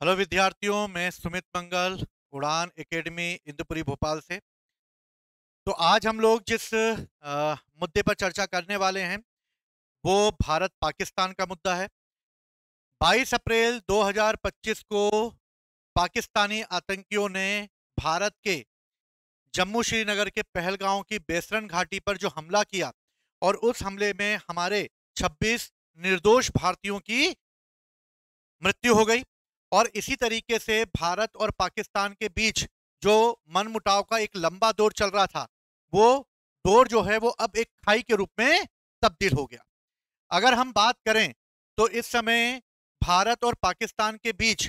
Hello विद्यार्थियों, मैं सुमित मंगल, उड़ान एकेडमी इंदुपुरी भोपाल से। तो आज हम लोग जिस मुद्दे पर चर्चा करने वाले हैं वो भारत पाकिस्तान का मुद्दा है। 22 अप्रैल 2025 को पाकिस्तानी आतंकियों ने भारत के जम्मू श्रीनगर के पहलगांव की बेसरन घाटी पर जो हमला किया और उस हमले में हमारे 26 निर्दोष भारतीयों की मृत्यु हो गई। और इसी तरीके से भारत और पाकिस्तान के बीच जो मनमुटाव का एक लंबा दौर चल रहा था, वो दौर जो है वो अब एक खाई के रूप में तब्दील हो गया। अगर हम बात करें तो इस समय भारत और पाकिस्तान के बीच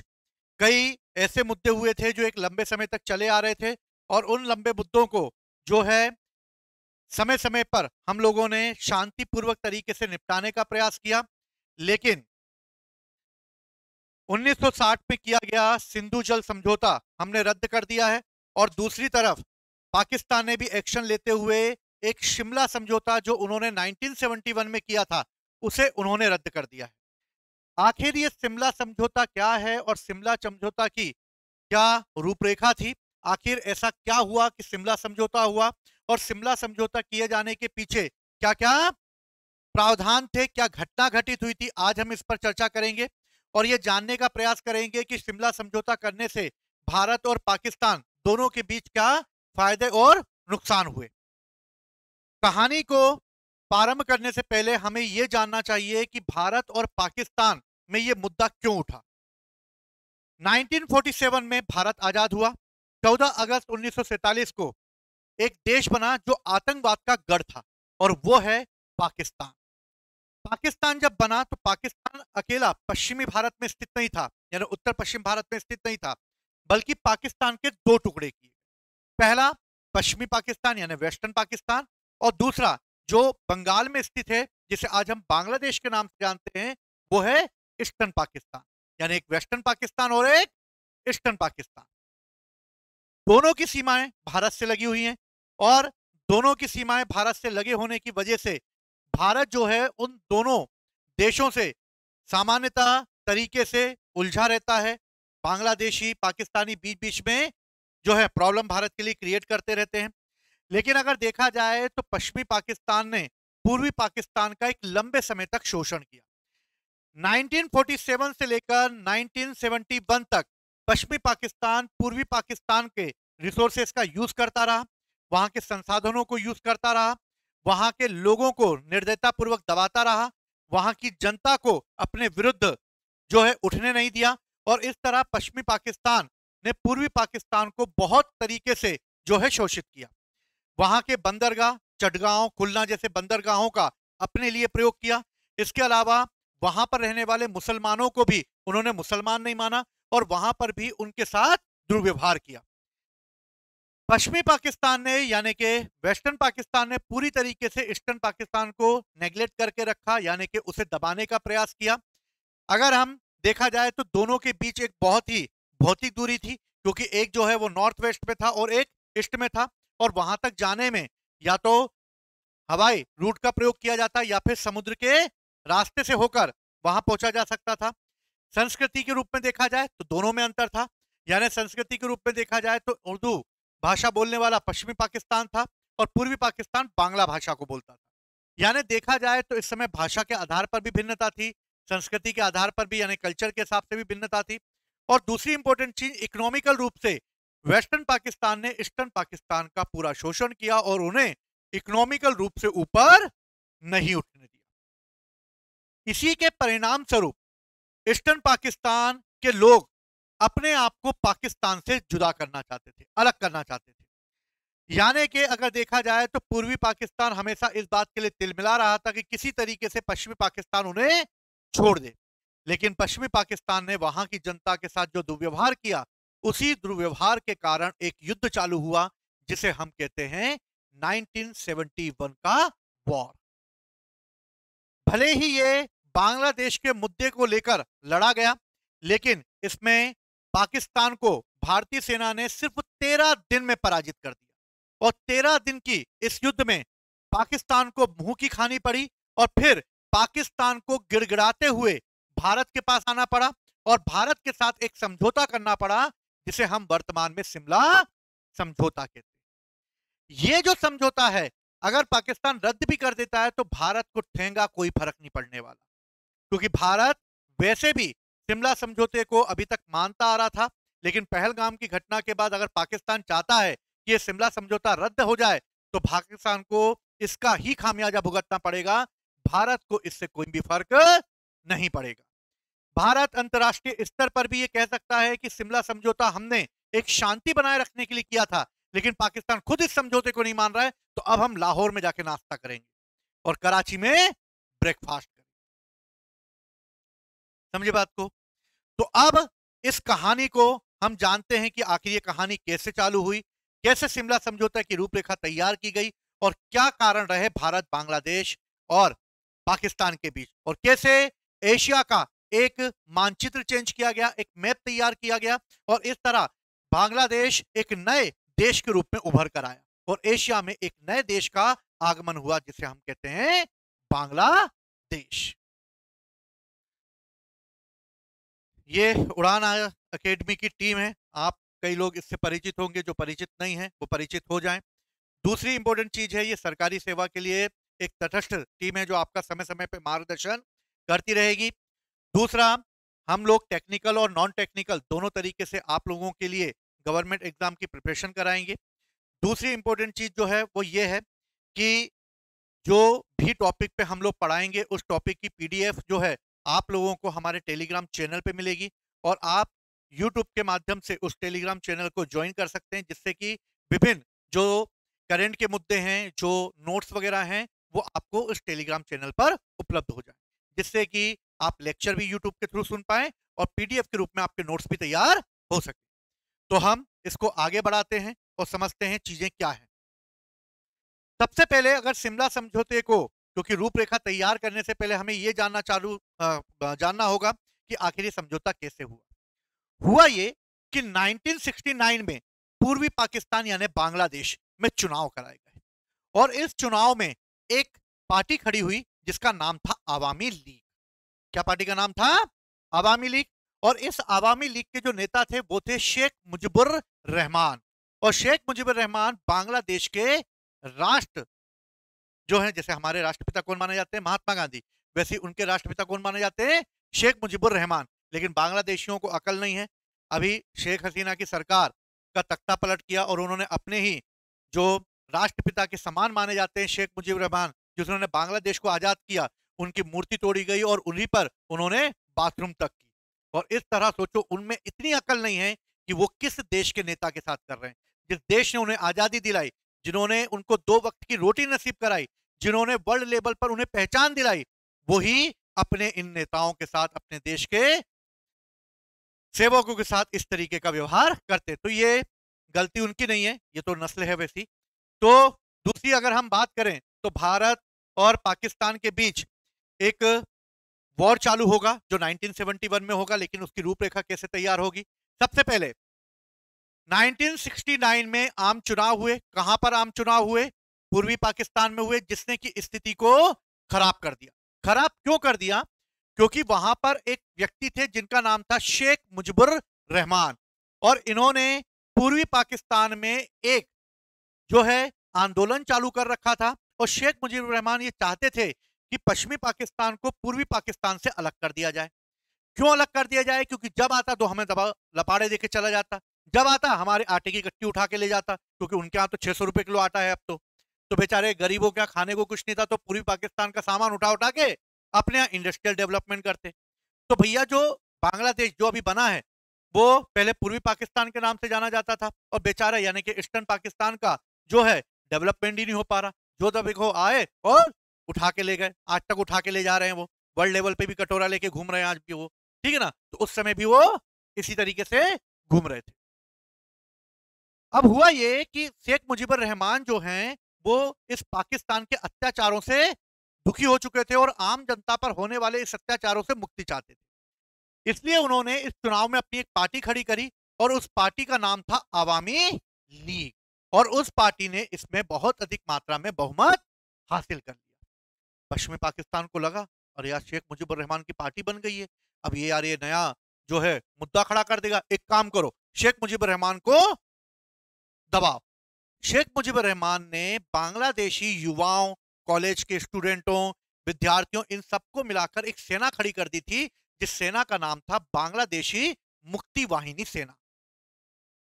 कई ऐसे मुद्दे हुए थे जो एक लंबे समय तक चले आ रहे थे, और उन लंबे मुद्दों को जो है समय समय पर हम लोगों ने शांतिपूर्वक तरीके से निपटाने का प्रयास किया। लेकिन 1960 में किया गया सिंधु जल समझौता हमने रद्द कर दिया है, और दूसरी तरफ पाकिस्तान ने भी एक्शन लेते हुए एक शिमला समझौता जो उन्होंने 1971 में किया था उसे उन्होंने रद्द कर दिया है। आखिर ये शिमला समझौता क्या है और शिमला समझौता की क्या रूपरेखा थी? आखिर ऐसा क्या हुआ कि शिमला समझौता हुआ, और शिमला समझौता किए जाने के पीछे क्या क्या प्रावधान थे, क्या घटना घटित हुई थी? आज हम इस पर चर्चा करेंगे और ये जानने का प्रयास करेंगे कि शिमला समझौता करने से भारत और पाकिस्तान दोनों के बीच क्या फायदे और नुकसान हुए। कहानी को प्रारंभ करने से पहले हमें यह जानना चाहिए कि भारत और पाकिस्तान में यह मुद्दा क्यों उठा। 1947 में भारत आजाद हुआ। 14 अगस्त 1947 को एक देश बना जो आतंकवाद का गढ़ था, और वो है पाकिस्तान। पाकिस्तान जब बना तो पाकिस्तान अकेला पश्चिमी भारत में स्थित नहीं था, यानी उत्तर पश्चिम भारत में स्थित नहीं था, बल्कि पाकिस्तान के दो टुकड़े किए। पहला पश्चिमी पाकिस्तान यानी वेस्टर्न पाकिस्तान, और दूसरा जो बंगाल में स्थित है जिसे आज हम बांग्लादेश के नाम से जानते हैं, वो है ईस्टर्न पाकिस्तान। यानी एक वेस्टर्न पाकिस्तान और एक ईस्टर्न पाकिस्तान। दोनों की सीमाएं भारत से लगी हुई हैं, और दोनों की सीमाएं भारत से लगे होने की वजह से भारत जो है उन दोनों देशों से सामान्यतः तरीके से उलझा रहता है। बांग्लादेशी पाकिस्तानी बीच बीच में जो है प्रॉब्लम भारत के लिए क्रिएट करते रहते हैं। लेकिन अगर देखा जाए तो पश्चिमी पाकिस्तान ने पूर्वी पाकिस्तान का एक लंबे समय तक शोषण किया। 1947 से लेकर 1971 तक पश्चिमी पाकिस्तान पूर्वी पाकिस्तान के रिसोर्सेस का यूज करता रहा, वहां के संसाधनों को यूज करता रहा, वहां के लोगों को निर्दयतापूर्वक दबाता रहा, वहां की जनता को अपने विरुद्ध जो है उठने नहीं दिया। और इस तरह पश्चिमी पाकिस्तान ने पूर्वी पाकिस्तान को बहुत तरीके से जो है शोषित किया। वहां के बंदरगाह चटगांव खुलना जैसे बंदरगाहों का अपने लिए प्रयोग किया। इसके अलावा वहां पर रहने वाले मुसलमानों को भी उन्होंने मुसलमान नहीं माना, और वहां पर भी उनके साथ दुर्व्यवहार किया। पश्चिमी पाकिस्तान ने यानी कि वेस्टर्न पाकिस्तान ने पूरी तरीके से ईस्टर्न पाकिस्तान को नेग्लेक्ट करके रखा, यानी कि उसे दबाने का प्रयास किया। अगर हम देखा जाए तो दोनों के बीच एक बहुत ही भौतिक दूरी थी, क्योंकि एक जो है वो नॉर्थ वेस्ट में था और एक ईस्ट में था, और वहां तक जाने में या तो हवाई रूट का प्रयोग किया जाता या फिर समुद्र के रास्ते से होकर वहां पहुंचा जा सकता था। संस्कृति के रूप में देखा जाए तो दोनों में अंतर था। यानी संस्कृति के रूप में देखा जाए तो उर्दू भाषा बोलने वाला पश्चिमी पाकिस्तान था, और पूर्वी पाकिस्तान बांग्ला भाषा को बोलता था। यानी देखा जाए तो इस समय भाषा के आधार पर भी भिन्नता थी, संस्कृति के आधार पर भी यानी कल्चर के हिसाब से भी भिन्नता थी। और दूसरी इंपॉर्टेंट चीज, इकोनॉमिकल रूप से वेस्टर्न पाकिस्तान ने ईस्टर्न पाकिस्तान का पूरा शोषण किया और उन्हें इकोनॉमिकल रूप से ऊपर नहीं उठने दिया। इसी के परिणाम स्वरूप ईस्टर्न पाकिस्तान के लोग अपने आप को पाकिस्तान से जुदा करना चाहते थे, अलग करना चाहते थे। यानी कि अगर देखा जाए तो पूर्वी पाकिस्तान हमेशा इस बात के लिए तिलमिला रहा था कि किसी तरीके से पश्चिमी पाकिस्तान उन्हें छोड़ दे। लेकिन पश्चिमी पाकिस्तान ने वहां की जनता के साथ जो दुर्व्यवहार किया, उसी दुर्व्यवहार के कारण एक युद्ध चालू हुआ जिसे हम कहते हैं 1971 का वॉर। भले ही ये बांग्लादेश के मुद्दे को लेकर लड़ा गया, लेकिन इसमें पाकिस्तान को भारतीय सेना ने सिर्फ 13 दिन में पराजित कर दिया, और 13 दिन की इस युद्ध में पाकिस्तान को मुंह की खानी पड़ी, और फिर पाकिस्तान को गिड़गिड़ाते हुए भारत के पास आना पड़ा। और भारत के साथ एक समझौता करना पड़ा, जिसे हम वर्तमान में शिमला समझौता कहते हैं। ये जो समझौता है, अगर पाकिस्तान रद्द भी कर देता है तो भारत को ठेंगा कोई फर्क नहीं पड़ने वाला, क्योंकि भारत वैसे भी शिमला समझौते को अभी तक मानता आ रहा था, लेकिन पहलगाम की घटना के बाद अगर पाकिस्तान चाहता है कि ये शिमला समझौता रद्द हो जाए तो पाकिस्तान को इसका ही खामियाजा भुगतना पड़ेगा। भारत को इससे कोई भी फर्क नहीं पड़ेगा। भारत अंतर्राष्ट्रीय स्तर पर भी ये कह सकता है कि शिमला समझौता हमने एक शांति बनाए रखने के लिए किया था, लेकिन पाकिस्तान खुद इस समझौते को नहीं मान रहा है, तो अब हम लाहौर में जाके नाश्ता करेंगे और कराची में ब्रेकफास्ट करेंगे। समझे बात को? तो अब इस कहानी को हम जानते हैं कि आखिर ये कहानी कैसे चालू हुई, कैसे शिमला समझौता की रूपरेखा तैयार की गई और क्या कारण रहे भारत, बांग्लादेश और पाकिस्तान के बीच, और कैसे एशिया का एक मानचित्र चेंज किया गया, एक मैप तैयार किया गया और इस तरह बांग्लादेश एक नए देश के रूप में उभर कर आया और एशिया में एक नए देश का आगमन हुआ, जिसे हम कहते हैं बांग्लादेश। ये उड़ान अकेडमी की टीम है। आप कई लोग इससे परिचित होंगे, जो परिचित नहीं है वो परिचित हो जाएं। दूसरी इंपॉर्टेंट चीज है, ये सरकारी सेवा के लिए एक तटस्थ टीम है जो आपका समय समय पे मार्गदर्शन करती रहेगी। दूसरा, हम लोग टेक्निकल और नॉन टेक्निकल दोनों तरीके से आप लोगों के लिए गवर्नमेंट एग्जाम की प्रिपरेशन कराएंगे। दूसरी इंपॉर्टेंट चीज जो है वो ये है कि जो भी टॉपिक पे हम लोग पढ़ाएंगे उस टॉपिक की पीडीएफ जो है आप लोगों को हमारे टेलीग्राम चैनल पे मिलेगी और आप यूट्यूब के माध्यम से उस टेलीग्राम चैनल को ज्वाइन कर सकते हैं, जिससे कि विभिन्न जो करंट के मुद्दे हैं, जो नोट्स वगैरह हैं, वो आपको उस टेलीग्राम चैनल पर उपलब्ध हो जाए, जिससे कि आप लेक्चर भी यूट्यूब के थ्रू सुन पाए और पीडीएफ के रूप में आपके नोट्स भी तैयार हो सके। तो हम इसको आगे बढ़ाते हैं और समझते हैं चीजें क्या है। सबसे पहले अगर शिमला समझौते को, क्योंकि रूपरेखा तैयार करने से पहले हमें यह जानना होगा कि आखिर ये समझौता कैसे हुआ। हुआ ये कि 1969 में पूर्वी पाकिस्तान यानी बांग्लादेश में चुनाव कराए गए और इस चुनाव में एक पार्टी खड़ी हुई जिसका नाम था आवामी लीग। क्या पार्टी का नाम था? आवामी लीग। और इस आवामी लीग के जो नेता थे वो थे शेख मुजीबुर रहमान। और शेख मुजीबुर रहमान बांग्लादेश के राष्ट्र जो है, जैसे हमारे राष्ट्रपिता कौन माने जाते हैं? महात्मा गांधी। वैसे ही उनके राष्ट्रपिता कौन माने जाते हैं? शेख मुजीबुर रहमान। लेकिन बांग्लादेशियों को अकल नहीं है। अभी शेख हसीना की सरकार का तख्ता पलट किया और उन्होंने अपने ही जो राष्ट्रपिता के समान माने जाते हैं शेख मुजीबुर रहमान, जिन्होंने बांग्लादेश को आजाद किया, उनकी मूर्ति तोड़ी गई और उन्हीं पर उन्होंने बाथरूम तक की। और इस तरह सोचो, उनमें इतनी अकल नहीं है कि वो किस देश के नेता के साथ कर रहे हैं। जिस देश ने उन्हें आजादी दिलाई, जिन्होंने उनको 2 वक्त की रोटी नसीब कराई, जिन्होंने वर्ल्ड लेवल पर उन्हें पहचान दिलाई, वही अपने इन नेताओं के साथ, अपने देश के सेवकों के साथ इस तरीके का व्यवहार करते। तो ये गलती उनकी नहीं है, ये तो नस्ल है वैसी। तो दूसरी अगर हम बात करें तो भारत और पाकिस्तान के बीच एक वॉर चालू होगा जो 1971 में होगा, लेकिन उसकी रूपरेखा कैसे तैयार होगी? सबसे पहले 1969 में आम चुनाव हुए। कहां पर आम चुनाव हुए? पूर्वी पाकिस्तान में हुए, जिसने की स्थिति को खराब कर दिया। खराब क्यों कर दिया? क्योंकि वहां पर एक व्यक्ति थे जिनका नाम था शेख मुजीबुर रहमान और इन्होंने पूर्वी पाकिस्तान में एक जो है आंदोलन चालू कर रखा था। और शेख मुजीबुर रहमान ये चाहते थे कि पश्चिमी पाकिस्तान को पूर्वी पाकिस्तान से अलग कर दिया जाए। क्यों अलग कर दिया जाए? क्योंकि जब आता तो हमें दबा लपाड़े देके चला जाता, जब आता हमारे आटे की गट्टी उठा के ले जाता, क्योंकि उनके यहाँ तो 600 रुपए किलो आटा है अब तो बेचारे गरीबों के यहाँ खाने को कुछ नहीं था, तो पूर्वी पाकिस्तान का सामान उठा उठा के अपने यहाँ इंडस्ट्रियल डेवलपमेंट करते। तो भैया जो बांग्लादेश जो अभी बना है वो पहले पूर्वी पाकिस्तान के नाम से जाना जाता था और बेचारा यानी कि ईस्टर्न पाकिस्तान का जो है डेवलपमेंट ही नहीं हो पा रहा। जो तब वो आए और उठा के ले गए, आज तक उठा के ले जा रहे हैं। वो वर्ल्ड लेवल पे भी कटोरा लेके घूम रहे हैं आज भी वो, ठीक है ना? तो उस समय भी वो इसी तरीके से घूम रहे थे। अब हुआ ये कि शेख मुजीबुर रहमान जो हैं वो इस पाकिस्तान के अत्याचारों से दुखी हो चुके थे और आम जनता पर होने वाले इस अत्याचारों से मुक्ति चाहते थे। इसलिए उन्होंने इस चुनाव में अपनी एक पार्टी खड़ी करी और उस पार्टी का नाम था आवामी लीग। और उस पार्टी ने इसमें बहुत अधिक मात्रा में बहुमत हासिल कर लिया। पश्चिमी पाकिस्तान को लगा और यार शेख मुजीबुर रहमान की पार्टी बन गई है, अब ये यार ये नया जो है मुद्दा खड़ा कर देगा। एक काम करो, शेख मुजीबुर रहमान को दबाओ। शेख मुजीबुर रहमान ने बांग्लादेशी युवाओं, कॉलेज के स्टूडेंटों, विद्यार्थियों, इन सबको मिलाकर एक सेना खड़ी कर दी थी, जिस सेना का नाम था बांग्लादेशी मुक्ति वाहिनी सेना।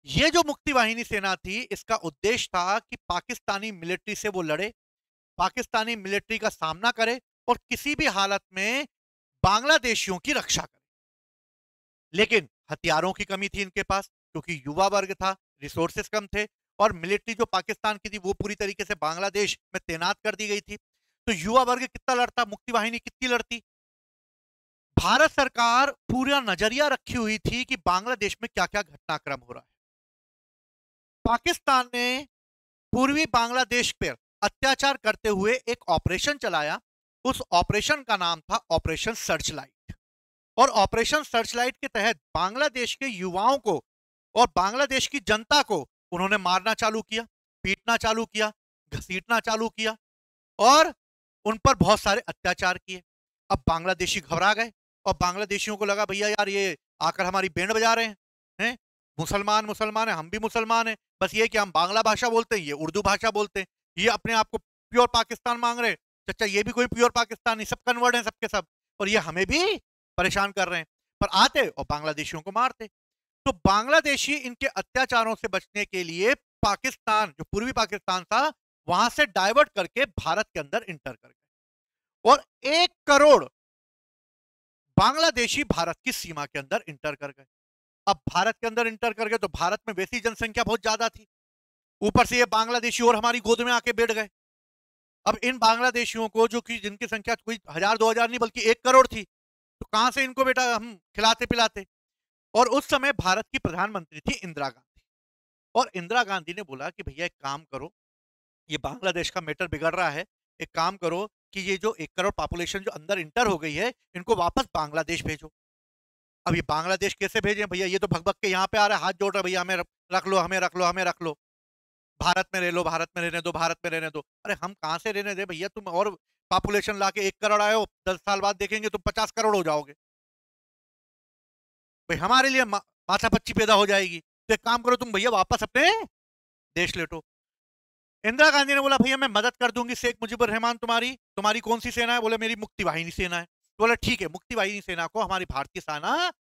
ये जो मुक्ति वाहिनी सेना थी, इसका उद्देश्य था कि पाकिस्तानी मिलिट्री से वो लड़े, पाकिस्तानी मिलिट्री का सामना करे और किसी भी हालत में बांग्लादेशियों की रक्षा करे। लेकिन हथियारों की कमी थी इनके पास, क्योंकि युवा वर्ग था, रिसोर्सेस कम थे, और मिलिट्री जो पाकिस्तान की थी वो पूरी तरीके से बांग्लादेश में तैनात कर दी गई थी। तो युवा वर्ग कितना लड़ता, मुक्ति वाहिनी कितनी लड़ती। भारत सरकार पूरा नजरिया रखी हुई थी कि बांग्लादेश में क्या क्या घटनाक्रम हो रहा है। पाकिस्तान ने पूर्वी बांग्लादेश पर अत्याचार करते हुए एक ऑपरेशन चलाया। उस ऑपरेशन का नाम था ऑपरेशन सर्चलाइट। और ऑपरेशन सर्चलाइट के तहत बांग्लादेश के युवाओं को और बांग्लादेश की जनता को उन्होंने मारना चालू किया, पीटना चालू किया, घसीटना चालू किया और उन पर बहुत सारे अत्याचार किए। अब बांग्लादेशी घबरा गए और बांग्लादेशियों को लगा भैया यार ये आकर हमारी बैंड बजा रहे हैं, मुसलमान मुसलमान है, हम भी मुसलमान हैं, बस ये कि हम बांग्ला भाषा बोलते हैं, ये उर्दू भाषा बोलते हैं, ये अपने आप को प्योर पाकिस्तान मांग रहे हैं, चाचा ये भी कोई प्योर पाकिस्तान नहीं, सब कन्वर्ट है सबके सब, और ये हमें भी परेशान कर रहे हैं। पर आते और बांग्लादेशियों को मारते। तो बांग्लादेशी इनके अत्याचारों से बचने के लिए पाकिस्तान, जो पूर्वी पाकिस्तान था, वहां से डाइवर्ट करके भारत के अंदर इंटर कर गए और 1 करोड़ बांग्लादेशी भारत की सीमा के अंदर इंटर कर गए। अब भारत के अंदर इंटर कर गए तो भारत में वैसी जनसंख्या बहुत ज्यादा थी, ऊपर से ये बांग्लादेशी और हमारी गोद में आके बैठ गए। अब इन बांग्लादेशियों को, जो कि जिनकी संख्या कोई 1000-2000 नहीं बल्कि 1 करोड़ थी, तो कहां से इनको बेटा हम खिलाते पिलाते। और उस समय भारत की प्रधानमंत्री थी इंदिरा गांधी, और इंदिरा गांधी ने बोला कि भैया एक काम करो, ये बांग्लादेश का मैटर बिगड़ रहा है, एक काम करो कि ये जो 1 करोड़ पॉपुलेशन जो अंदर इंटर हो गई है, इनको वापस बांग्लादेश भेजो। अब ये बांग्लादेश कैसे भेजें भैया, ये तो भग के यहाँ पे आ रहा है, हाथ जोड़ रहा है, भैया हमें रख लो, हमें रख लो, हमें रख लो, भारत में रह लो, भारत में रहने दो, भारत में रहने दो। अरे हम कहां से रहने दे भैया, तुम और पॉपुलेशन लाके 1 करोड़ आए हो, 10 साल बाद देखेंगे तुम 50 करोड़ हो जाओगे, भाई हमारे लिए माथा पच्ची पैदा हो जाएगी। तो एक काम करो तुम भैया वापस अपने देश लेटो। इंदिरा गांधी ने बोला भैया मैं मदद कर दूंगी शेख मुजीबुर रहमान, तुम्हारी तुम्हारी कौन सी सेना है, बोले मेरी मुक्ति वाहिनी सेना है। तो बोला ठीक है, मुक्ति वाहिनी सेना को हमारी भारतीय सेना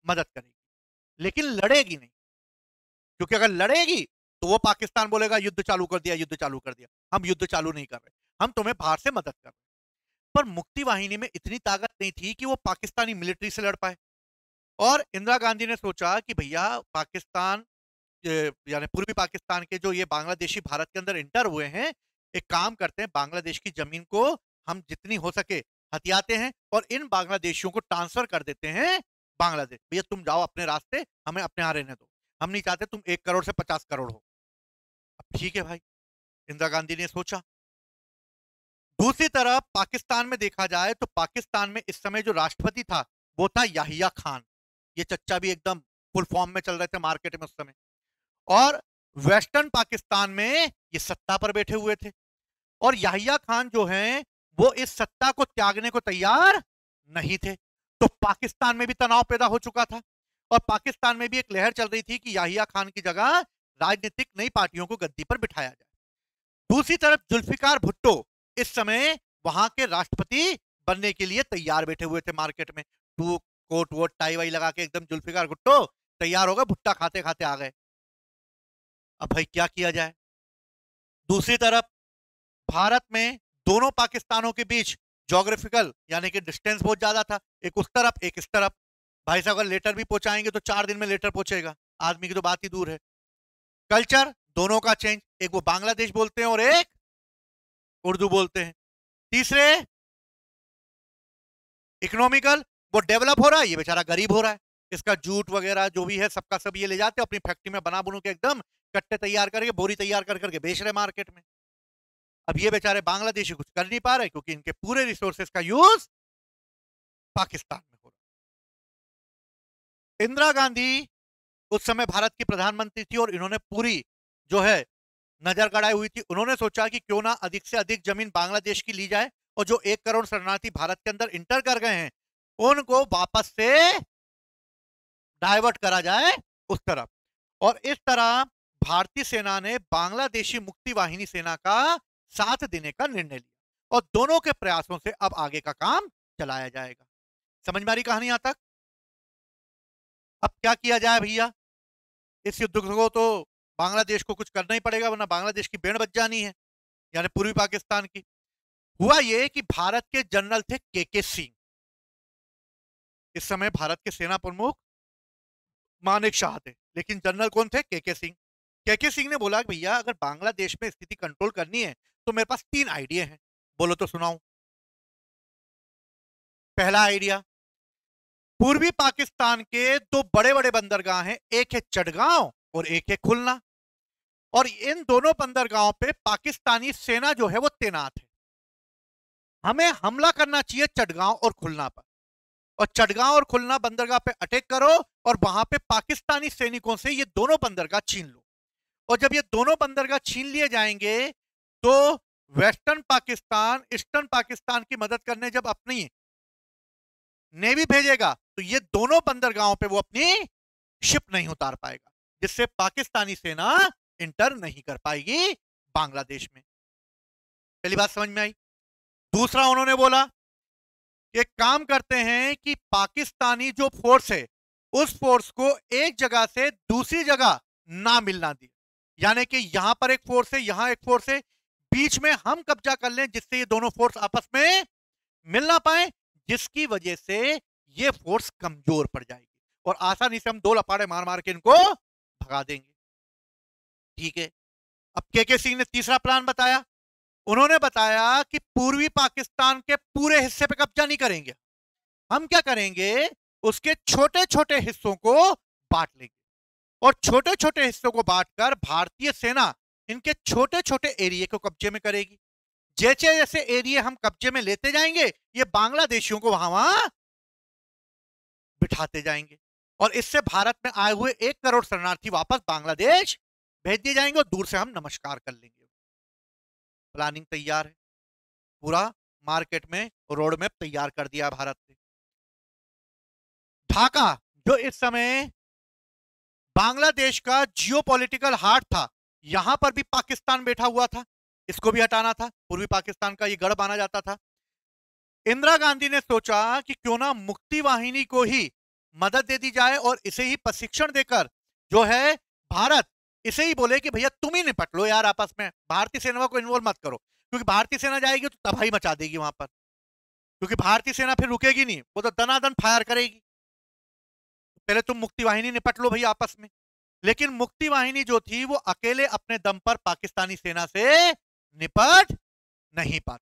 मदद करेगी, लेकिन लड़ेगी नहीं, क्योंकि अगर लड़ेगी तो वो पाकिस्तान बोलेगा युद्ध चालू कर दिया, युद्ध चालू कर दिया। हम युद्ध चालू नहीं कर रहे, हम तुम्हें बाहर से मदद कर रहे। पर मुक्ति वाहिनी में इतनी ताकत नहीं थी कि वो पाकिस्तानी मिलिट्री से लड़ पाए। और इंदिरा गांधी ने सोचा कि भैया पाकिस्तान, यानी पूर्वी पाकिस्तान के जो ये बांग्लादेशी भारत के अंदर इंटर हुए हैं, एक काम करते हैं, बांग्लादेश की जमीन को हम जितनी हो सके हथियाते हैं और इन बांग्लादेशियों को ट्रांसफर कर देते हैं बांग्लादेश। भैया तुम जाओ अपने रास्ते, हमें अपने यहाँ रहने दो, हम नहीं चाहते तुम 1 करोड़ से 50 करोड़ हो। अब ठीक है भाई, इंदिरा गांधी ने सोचा। दूसरी तरफ पाकिस्तान में देखा जाए तो पाकिस्तान में इस समय जो राष्ट्रपति था वो था याहिया खान। ये चच्चा भी एकदम फुल फॉर्म में चल रहे थे मार्केट में उस समय। और वेस्टर्न पाकिस्तान में ये सत्ता पर बैठे हुए थे, और याहिया खान जो हैं वो इस सत्ता को त्यागने को तैयार नहीं थे। तो पाकिस्तान में भी तनाव पैदा हो चुका था, और पाकिस्तान में भी एक लहर चल रही थी कि याहिया खान की जगह राजनीतिक नई पार्टियों को गद्दी पर बिठाया जाए। दूसरी तरफ जुल्फिकार भुट्टो इस समय वहां के राष्ट्रपति बनने के लिए तैयार बैठे हुए थे मार्केट में। टू कोट वोट टाई वाई लगा के एकदम जुल्फिकार भुट्टो तैयार हो गए, भुट्टा खाते खाते आ गए। अब भाई क्या किया जाए। दूसरी तरफ भारत में दोनों पाकिस्तानों के बीच ज्योग्राफिकल यानी कि डिस्टेंस बहुत ज्यादा था, एक उस तरफ एक इस तरफ। भाई साहब अगर लेटर भी पहुंचाएंगे तो 4 दिन में लेटर पहुंचेगा, आदमी की तो बात ही दूर है। कल्चर दोनों का चेंज, एक वो बांग्लादेश बोलते हैं और एक उर्दू बोलते हैं। तीसरे इकोनॉमिकल, वो डेवलप हो रहा है, ये बेचारा गरीब हो रहा है। इसका जूट वगैरह जो भी है सबका सब ये ले जाते हैं अपनी फैक्ट्री में बना बुनू के एकदम कट्टे तैयार करके, बोरी तैयार कर करके बेच रहे मार्केट में। अब ये बेचारे बांग्लादेशी कुछ कर नहीं पा रहे क्योंकि इनके पूरे रिसोर्सेज का यूज पाकिस्तान में हो रहा है। इंदिरा गांधी उस समय भारत की प्रधानमंत्री थी और इन्होंने पूरी जो है नजर गड़ाई हुई थी। उन्होंने सोचा कि क्यों ना अधिक से अधिक जमीन बांग्लादेश की ली जाए, और जो 1 करोड़ शरणार्थी भारत के अंदर इंटर कर गए हैं उनको वापस से डाइवर्ट करा जाए उस तरफ। और इस तरह भारतीय सेना ने बांग्लादेशी मुक्ति वाहिनी सेना का साथ देने का निर्णय लिया और दोनों के प्रयासों से अब आगे का काम चलाया जाएगा। समझ में आ रही कहानी यहां तक? अब क्या किया जाए भैया? इस युद्ध को तो बांग्लादेश को कुछ करना ही पड़ेगा, वरना बांग्लादेश की बैंड बज जानी है, यानी पूर्वी पाकिस्तान की। हुआ यह कि भारत के जनरल थे के सिंह। इस समय भारत के सेना प्रमुख मानेक शाह थे, लेकिन जनरल कौन थे? के सिंह। के सिंह ने बोला कि भैया अगर बांग्लादेश में स्थिति कंट्रोल करनी है तो मेरे पास 3 आइडिया हैं, बोलो तो सुनाऊं। पहला आइडिया, पूर्वी पाकिस्तान के 2 बड़े बड़े बंदरगाह हैं, एक है चटगांव और एक है खुलना, और इन दोनों बंदरगाहों पे पाकिस्तानी सेना जो है वो तैनात है। हमें हमला करना चाहिए चटगांव और खुलना पर, और चटगांव और खुलना बंदरगाह पे अटैक करो और वहां पे पाकिस्तानी सैनिकों से ये दोनों बंदरगाह छीन लो। और जब ये दोनों बंदरगाह छीन लिए जाएंगे तो वेस्टर्न पाकिस्तान ईस्टर्न पाकिस्तान की मदद करने जब अपनी नेवी भेजेगा तो ये दोनों बंदरगाहों पे वो अपनी शिप नहीं उतार पाएगा, जिससे पाकिस्तानी सेना इंटर नहीं कर पाएगी बांग्लादेश में। पहली बात समझ में आई। दूसरा उन्होंने बोला कि काम करते हैं कि पाकिस्तानी जो फोर्स है उस फोर्स को एक जगह से दूसरी जगह ना मिलना दिए, यानी कि यहां पर एक फोर्स है, यहां एक फोर्स है, बीच में हम कब्जा कर लें जिससे ये दोनों फोर्स आपस में मिल ना पाए, जिसकी वजह से ये फोर्स कमजोर पड़ जाएगी और आसानी से हम 2 लपाड़े मार मार के इनको भगा देंगे। ठीक है। अब के सिंह ने तीसरा प्लान बताया। उन्होंने बताया कि पूर्वी पाकिस्तान के पूरे हिस्से पे कब्जा नहीं करेंगे, हम क्या करेंगे, उसके छोटे छोटे हिस्सों को बांट लेंगे और छोटे छोटे हिस्सों को बांटकर भारतीय सेना इनके छोटे छोटे एरिया को कब्जे में करेगी। जैसे जैसे एरिया हम कब्जे में लेते जाएंगे ये बांग्लादेशियों को वहां वहां बिठाते जाएंगे और इससे भारत में आए हुए 1 करोड़ शरणार्थी वापस बांग्लादेश भेज दिए जाएंगे और दूर से हम नमस्कार कर लेंगे। प्लानिंग तैयार है, पूरा मार्केट में रोड मैप तैयार कर दिया भारत ने। ढाका जो इस समय बांग्लादेश का जियोपॉलिटिकल हार्ट था, यहां पर भी पाकिस्तान बैठा हुआ था, इसको भी हटाना था, पूर्वी पाकिस्तान का ये गढ़ माना जाता था। इंदिरा गांधी ने सोचा कि क्यों ना मुक्ति वाहिनी को ही मदद दे दी जाए और इसे ही प्रशिक्षण देकर जो है भारत इसे ही बोले कि भैया तुम ही निपट लो यार आपस में, भारतीय सेना को इन्वॉल्व मत करो, क्योंकि भारतीय सेना जाएगी तो तबाही मचा देगी वहां पर, क्योंकि भारतीय सेना फिर रुकेगी नहीं, वो तो दनादन फायर करेगी। पहले तुम मुक्ति वाहिनी निपट लो भैया आपस में। लेकिन मुक्ति वाहिनी जो थी वो अकेले अपने दम पर पाकिस्तानी सेना से निपट नहीं पाती,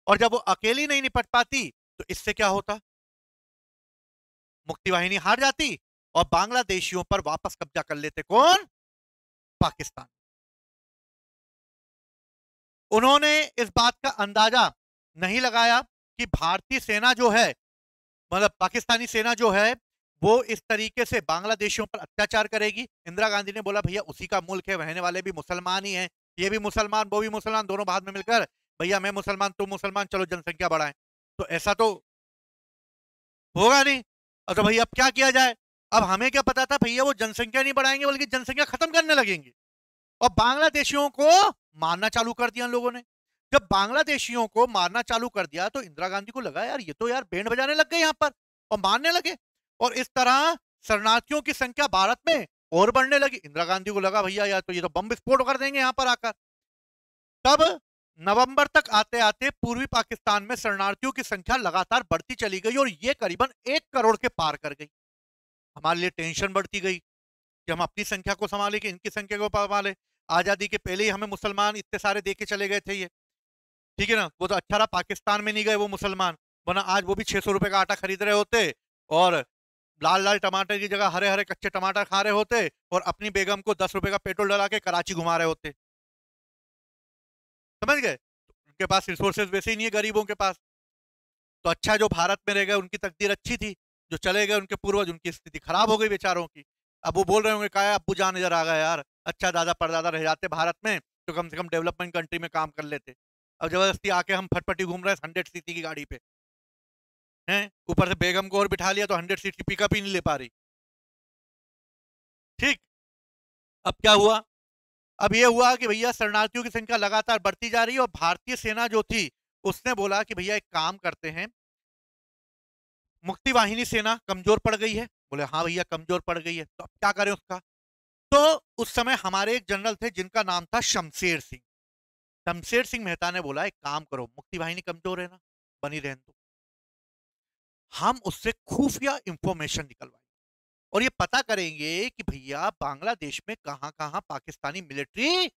और जब वो अकेली नहीं निपट पाती तो इससे क्या होता, मुक्ति वाहिनी हार जाती और बांग्लादेशियों पर वापस कब्जा कर लेते कौन? पाकिस्तान। उन्होंने इस बात का अंदाजा नहीं लगाया कि भारतीय सेना जो है, मतलब पाकिस्तानी सेना जो है वो इस तरीके से बांग्लादेशियों पर अत्याचार करेगी। इंदिरा गांधी ने बोला भैया उसी का मुल्क है, रहने वाले भी मुसलमान ही हैं, ये भी मुसलमान वो भी मुसलमान, दोनों बाद में मिलकर भैया मैं मुसलमान तुम मुसलमान, चलो जनसंख्या बढ़ाएं। तो ऐसा तो होगा नहीं। तो भैया अब क्या किया जाए? अब हमें क्या पता था भैया वो जनसंख्या नहीं बढ़ाएंगे बल्कि जनसंख्या खत्म करने लगेंगे, और बांग्लादेशियों को मारना चालू कर दिया लोगों ने। जब बांग्लादेशियों को मारना चालू कर दिया तो इंदिरा गांधी को लगा यार ये तो यार बैंड बजाने लग गए यहां पर और मारने लगे, और इस तरह शरणार्थियों की संख्या भारत में और बढ़ने लगी। इंदिरा गांधी को लगा भैया यार तो ये तो बम विस्फोट कर देंगे यहां पर आकर। तब नवंबर तक आते आते पूर्वी पाकिस्तान में शरणार्थियों की संख्या लगातार बढ़ती चली गई और ये करीबन 1 करोड़ के पार कर गई। हमारे लिए टेंशन बढ़ती गई कि हम अपनी संख्या को संभाले कि इनकी संख्या को संभाले। आजादी के पहले ही हमें मुसलमान इतने सारे देके चले गए थे ये, ठीक है ना, वो तो अच्छा रहा पाकिस्तान में नहीं गए वो मुसलमान, वरना आज वो भी 600 रुपए का आटा खरीद रहे होते और लाल लाल टमाटर की जगह हरे हरे कच्चे टमाटर खा रहे होते और अपनी बेगम को 10 रुपए का पेट्रोल डला के कराची घुमा रहे होते। समझ गए? उनके पास रिसोर्सेज वैसे ही नहीं है गरीबों के पास। तो अच्छा जो भारत में रह गए उनकी तकदीर अच्छी थी, जो चले गए उनके पूर्वज उनकी स्थिति खराब हो गई बेचारों की। अब वो बोल रहे होंगे क्या अब्बू जान इधर आ गए यार, अच्छा दादा परदादा रह जाते भारत में तो कम से कम डेवलपमेंट कंट्री में काम कर लेते। अब जबरदस्ती आके हम फटफटी घूम रहे हैं 100 सीसी की गाड़ी पे हैं, ऊपर से बेगम को और बिठा लिया तो 100 सीट की पिकअप ही नहीं ले पा रही। ठीक। अब क्या हुआ? अब ये हुआ कि भैया शरणार्थियों की संख्या लगातार बढ़ती जा रही है और भारतीय सेना जो थी उसने बोला कि भैया एक काम करते हैं, मुक्ति वाहिनी सेना कमजोर पड़ गई है। बोले हाँ भैया कमजोर पड़ गई है, तो अब क्या करें उसका? तो उस समय हमारे एक जनरल थे जिनका नाम था शमशेर सिंह। शमशेर सिंह मेहता ने बोला एक काम करो, मुक्ति वाहिनी कमजोर है ना, बनी रहने दो, हम उससे खुफिया इंफॉर्मेशन निकलवाएंगे और ये पता करेंगे कि भैया बांग्लादेश में कहां कहां पाकिस्तानी मिलिट्री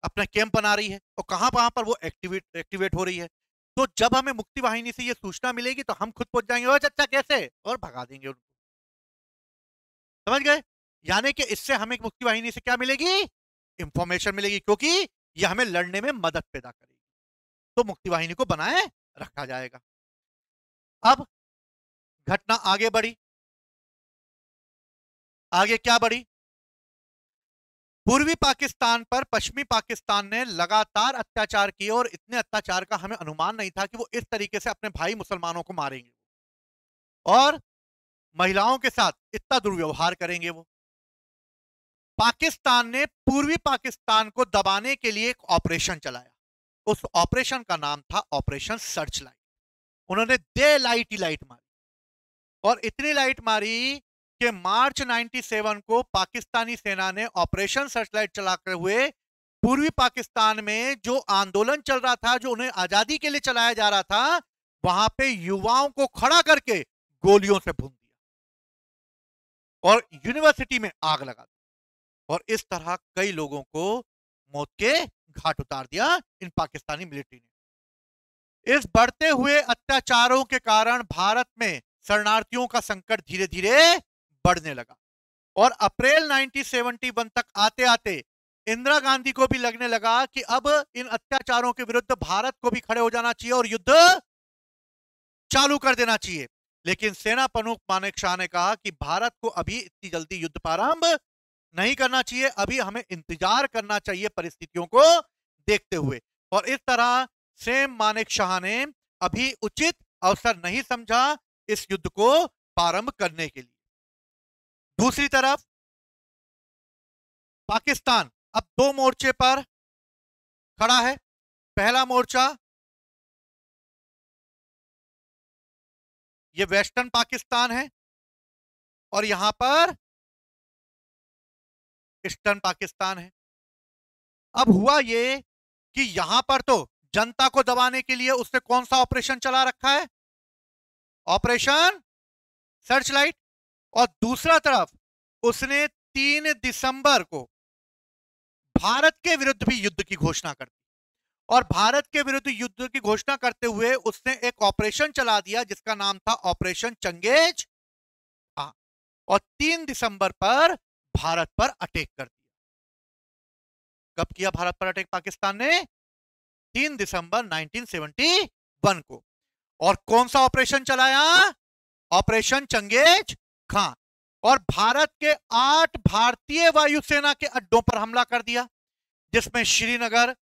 अपना कैंप बना रही है और कहां कहां पर वो एक्टिवेट हो रही है। तो जब हमें मुक्ति वाहिनी से ये सूचना मिलेगी तो हम खुद पहुंच जाएंगे, और चाचा कैसे, और भगा देंगे उनको। समझ गए? यानी कि इससे हमें मुक्ति वाहिनी से क्या मिलेगी? इंफॉर्मेशन मिलेगी, क्योंकि ये हमें लड़ने में मदद पैदा करेगी। तो मुक्ति वाहिनी को बनाए रखा जाएगा। अब घटना आगे बढ़ी। आगे क्या बढ़ी? पूर्वी पाकिस्तान पर पश्चिमी पाकिस्तान ने लगातार अत्याचार किए और इतने अत्याचार का हमें अनुमान नहीं था कि वो इस तरीके से अपने भाई मुसलमानों को मारेंगे और महिलाओं के साथ इतना दुर्व्यवहार करेंगे वो। पाकिस्तान ने पूर्वी पाकिस्तान को दबाने के लिए एक ऑपरेशन चलाया। उस ऑपरेशन का नाम था ऑपरेशन सर्च लाइट। उन्होंने दे लाइट ही लाइट मारी और इतनी लाइट मारी कि मार्च 97 को पाकिस्तानी सेना ने ऑपरेशन सर्चलाइट चलाते हुए पूर्वी पाकिस्तान में जो आंदोलन चल रहा था, जो उन्हें आजादी के लिए चलाया जा रहा था, वहां पे युवाओं को खड़ा करके गोलियों से भून दिया और यूनिवर्सिटी में आग लगा दी और इस तरह कई लोगों को मौत के घाट उतार दिया इन पाकिस्तानी मिलिट्री ने। इस बढ़ते हुए अत्याचारों के कारण भारत में शरणार्थियों का संकट धीरे धीरे बढ़ने लगा और अप्रैल 1971 तक आते आते इंदिरा गांधी को भी लगने लगा कि अब इन अत्याचारों के विरुद्ध भारत को भी खड़े हो जाना चाहिए और युद्ध चालू कर देना चाहिए। लेकिन सेना प्रमुख मानेकशॉ ने कहा कि भारत को अभी इतनी जल्दी युद्ध प्रारंभ नहीं करना चाहिए, अभी हमें इंतजार करना चाहिए परिस्थितियों को देखते हुए। और इस तरह सेम मानेकशॉ ने अभी उचित अवसर नहीं समझा इस युद्ध को प्रारंभ करने के लिए। दूसरी तरफ पाकिस्तान अब दो मोर्चे पर खड़ा है। पहला मोर्चा ये वेस्टर्न पाकिस्तान है और यहां पर ईस्टर्न पाकिस्तान है। अब हुआ ये कि यहां पर तो जनता को दबाने के लिए उसने कौन सा ऑपरेशन चला रखा है? Operation Searchlight. और दूसरा तरफ उसने 3 दिसंबर को भारत के विरुद्ध भी युद्ध की घोषणा कर दी और भारत के विरुद्ध युद्ध की घोषणा करते हुए उसने एक ऑपरेशन चला दिया जिसका नाम था ऑपरेशन चंगेज। हाँ, और 3 दिसंबर पर भारत पर अटैक कर दिया। कब किया भारत पर अटैक पाकिस्तान ने? 3 दिसंबर 1971 को। और कौन सा ऑपरेशन चलाया? ऑपरेशन चंगेज खां। और भारत के 8 भारतीय वायुसेना के अड्डों पर हमला कर दिया, जिसमें श्रीनगर